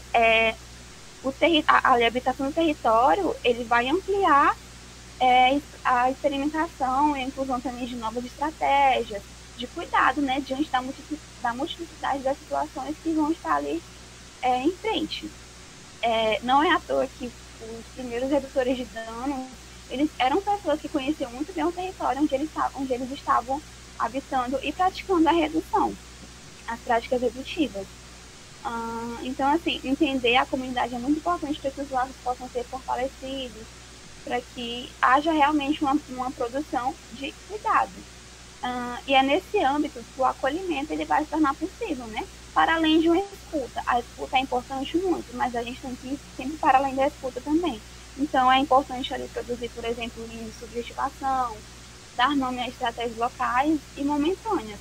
a habitação do território ele vai ampliar a experimentação e a inclusão também de novas estratégias de cuidado, né? Diante da multiplicidade das situações que vão estar ali em frente. Não é à toa que os primeiros redutores de danos, eles eram pessoas que conheciam muito bem o território onde eles estavam habitando e praticando a redução, as práticas redutivas. Então, assim, entender a comunidade é muito importante para que os laços possam ser fortalecidos, para que haja realmente uma produção de cuidado. E é nesse âmbito que o acolhimento ele vai se tornar possível, né? Para além de uma escuta. A escuta é importante muito, mas a gente tem que ir sempre para além da escuta também. Então, é importante ali produzir, por exemplo, linhas de subjetivação, dar nome a estratégias locais e momentâneas.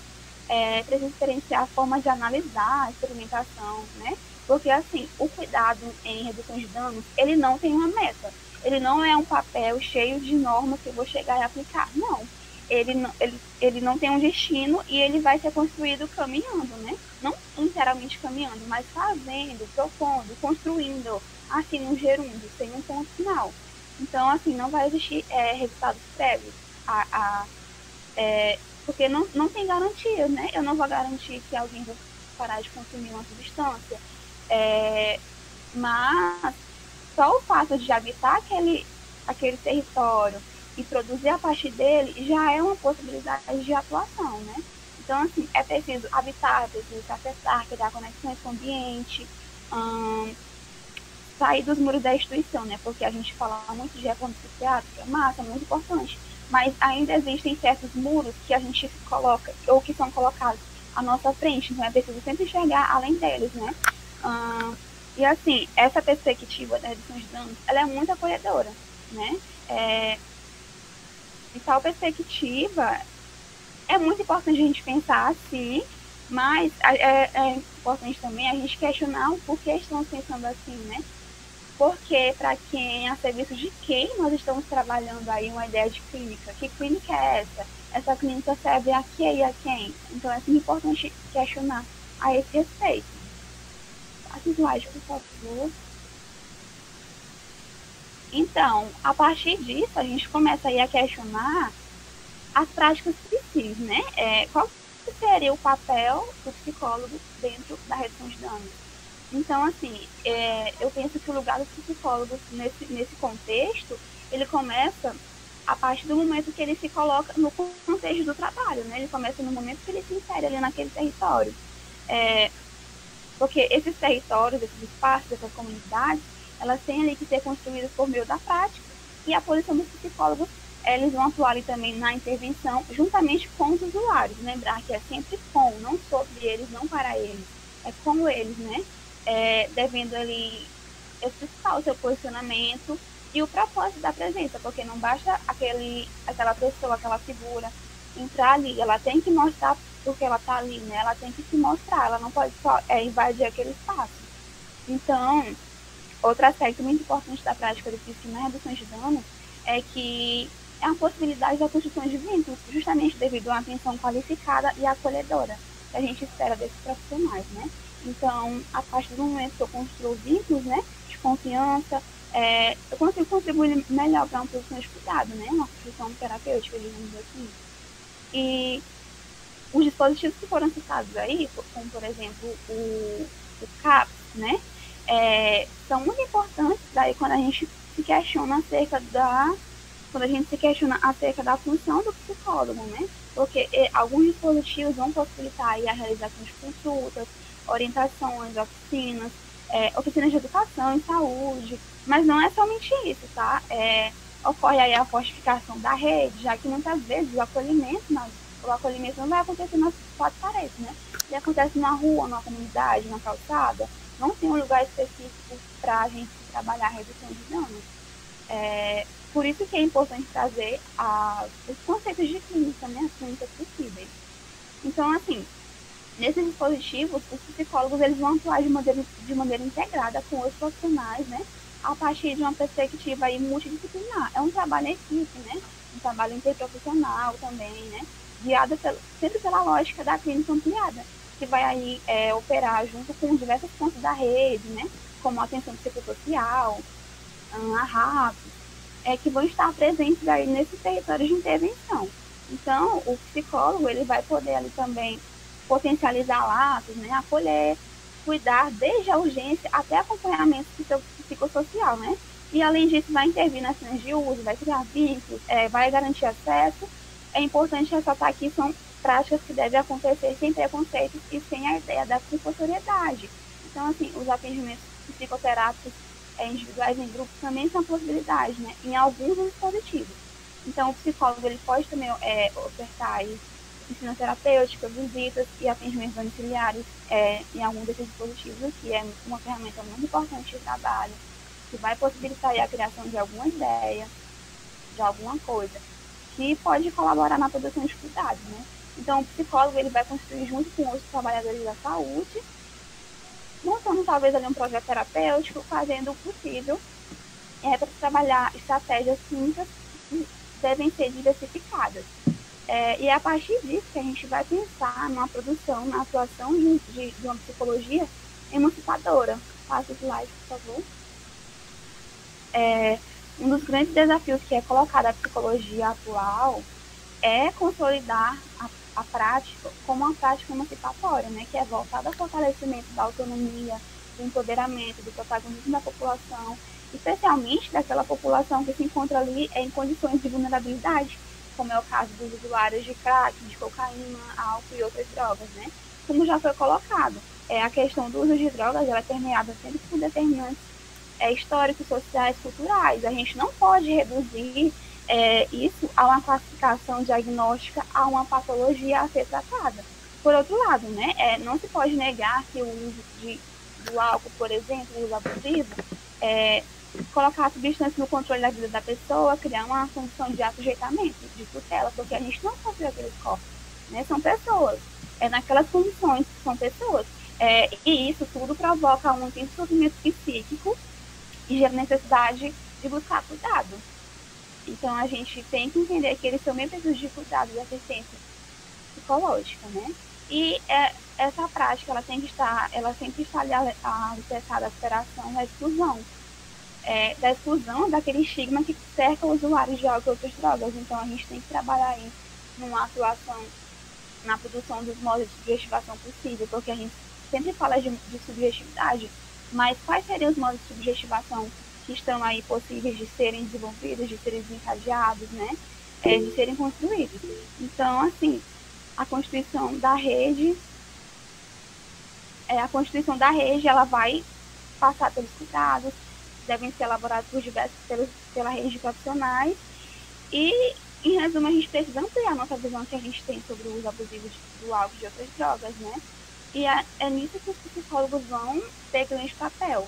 Precisa experienciar formas de analisar a experimentação, né? Porque, assim, o cuidado em redução de danos, ele não tem uma meta. Ele não é um papel cheio de normas que eu vou chegar e aplicar. Não. Ele não tem um destino e ele vai ser construído caminhando, né? Não literalmente caminhando, mas fazendo, propondo, construindo, assim, num gerúndio, sem um ponto final. Então, assim, não vai existir resultados prévios. Porque não tem garantia, né? Eu não vou garantir que alguém vai parar de consumir uma substância. Mas só o fato de habitar aquele território e produzir a partir dele já é uma possibilidade de atuação, né? Então, assim, é preciso habitar, é preciso se acessar, criar conexões com o ambiente, sair dos muros da instituição, né? Porque a gente fala muito de reforma psiquiátrica, massa, é muito importante, mas ainda existem certos muros que a gente coloca, ou que são colocados à nossa frente, então é preciso sempre enxergar além deles, né? E assim, essa perspectiva da redução de danos, ela é muito acolhedora, né? E tal perspectiva é muito importante a gente pensar assim, mas é importante também a gente questionar o porquê estamos pensando assim, né? porque para quem, a serviço de quem nós estamos trabalhando aí uma ideia de clínica? Que clínica é essa? Essa clínica serve a quem e a quem? Então é assim, importante questionar a esse respeito. Passa o slide, por favor. Então, a partir disso, a gente começa aí a questionar as práticas psis, né? Qual seria o papel do psicólogo dentro da redução de danos? Então, assim, eu penso que o lugar do psicólogo nesse contexto, ele começa a partir do momento que ele se coloca no contexto do trabalho, né? Ele começa no momento que ele se insere ali naquele território. Porque esses territórios, esses espaços, essas comunidades, elas têm ali que ser construídas por meio da prática, e a posição dos psicólogos, eles vão atuar ali também na intervenção, juntamente com os usuários. Lembrar que é sempre com, não sobre eles, não para eles, é com eles, né? Devendo ali explicar o seu posicionamento e o propósito da presença, porque não basta aquela pessoa, aquela figura entrar ali, ela tem que mostrar porque ela está ali, né? Ela tem que se mostrar, ela não pode só invadir aquele espaço. Então, outro aspecto muito importante da prática do PSI na redução de danos é que é a possibilidade da construção de vínculos, justamente devido à atenção qualificada e acolhedora que a gente espera desses profissionais, né? Então, a partir do momento que eu construo vínculos, né, de confiança, eu consigo contribuir melhor para uma posição de cuidado, né, uma construção terapêutica, digamos assim. E os dispositivos que foram citados aí, como por exemplo o CAPS, né, são muito importantes daí quando a gente se questiona acerca da função do psicólogo, né, porque alguns dispositivos vão possibilitar aí a realização de consultas, orientações, oficinas de educação e saúde, mas não é somente isso, tá? Ocorre aí a fortificação da rede, já que muitas vezes o acolhimento não vai acontecer nas quatro paredes, né? Ele acontece numa rua, numa comunidade, numa calçada, não tem um lugar específico para a gente trabalhar a redução de danos. Por isso que é importante trazer os conceitos de clínica, né? As clínicas possíveis. Então, assim, nesses dispositivos, os psicólogos eles vão atuar de maneira integrada com os profissionais, né? A partir de uma perspectiva aí multidisciplinar. É um trabalho em equipe, né? Um trabalho interprofissional também, né? Guiado sempre pela lógica da clínica ampliada, que vai aí operar junto com diversos pontos da rede, né? Como a atenção psicossocial, a RAP, que vão estar presentes aí nesse território de intervenção. Então, o psicólogo ele vai poder ali também potencializar laços, né? Acolher, cuidar desde a urgência até acompanhamento psicossocial, né? E além disso, vai intervir nas cenas de uso, vai criar vínculos, vai garantir acesso. É importante ressaltar que são práticas que devem acontecer sem preconceitos e sem a ideia da compulsoriedade. Então, assim, os atendimentos psicoterápicos individuais em grupos também são possibilidades, né? Em alguns dispositivos. Então, o psicólogo ele pode também ofertar aí ensino terapêutica, visitas e atendimentos domiciliares em algum desses dispositivos, que é uma ferramenta muito importante de trabalho, que vai possibilitar aí a criação de alguma ideia, de alguma coisa, que pode colaborar na produção de cuidados, né? Então, o psicólogo ele vai construir junto com os trabalhadores da saúde, montando talvez ali um projeto terapêutico, fazendo o possível para trabalhar estratégias clínicas que devem ser diversificadas. E é a partir disso que a gente vai pensar na produção, na atuação de uma psicologia emancipadora. Passa o slide, por favor. Um dos grandes desafios que é colocado à psicologia atual é consolidar a prática como uma prática emancipatória, né, que é voltada ao fortalecimento da autonomia, do empoderamento, do protagonismo da população, especialmente daquela população que se encontra ali em condições de vulnerabilidade, como é o caso dos usuários de crack, de cocaína, álcool e outras drogas, né? Como já foi colocado, a questão do uso de drogas ela é permeada sempre por determinantes históricos, sociais, culturais. A gente não pode reduzir isso a uma classificação diagnóstica, a uma patologia a ser tratada. Por outro lado, né, não se pode negar que o uso do álcool, por exemplo, o uso abusivo, colocar a substância no controle da vida da pessoa, criar uma condição de assujeitamento, de tutela, porque a gente não construiu aqueles corpos, né? São pessoas, naquelas condições, são pessoas, e isso tudo provoca um intenso sofrimento psíquico e gera necessidade de buscar cuidado. Então, a gente tem que entender que eles também precisam de cuidado e assistência psicológica, né? E essa prática, ela sempre está alicerçada à superação da exclusão daquele estigma que cerca o usuário de álcool e outras drogas. Então, a gente tem que trabalhar aí numa atuação na produção dos modos de subjetivação possível, porque a gente sempre fala de subjetividade, mas quais seriam os modos de subjetivação que estão aí possíveis de serem desenvolvidos, de serem desencadeados, né? De serem construídos. Então, assim, a constituição da rede, ela vai passar pelos cuidados, devem ser elaborados pela rede de profissionais e, em resumo, a gente precisa ampliar a nossa visão que a gente tem sobre o uso abusivo do álcool e de outras drogas, né? E é nisso que os psicólogos vão ter grande papel,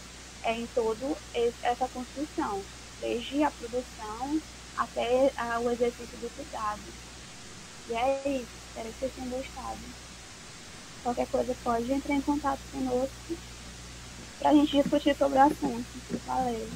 em toda essa construção, desde a produção até o exercício do cuidado. E é isso, espero que vocês tenham gostado. Qualquer coisa pode entrar em contato conosco para a gente discutir sobre o assunto. Valeu!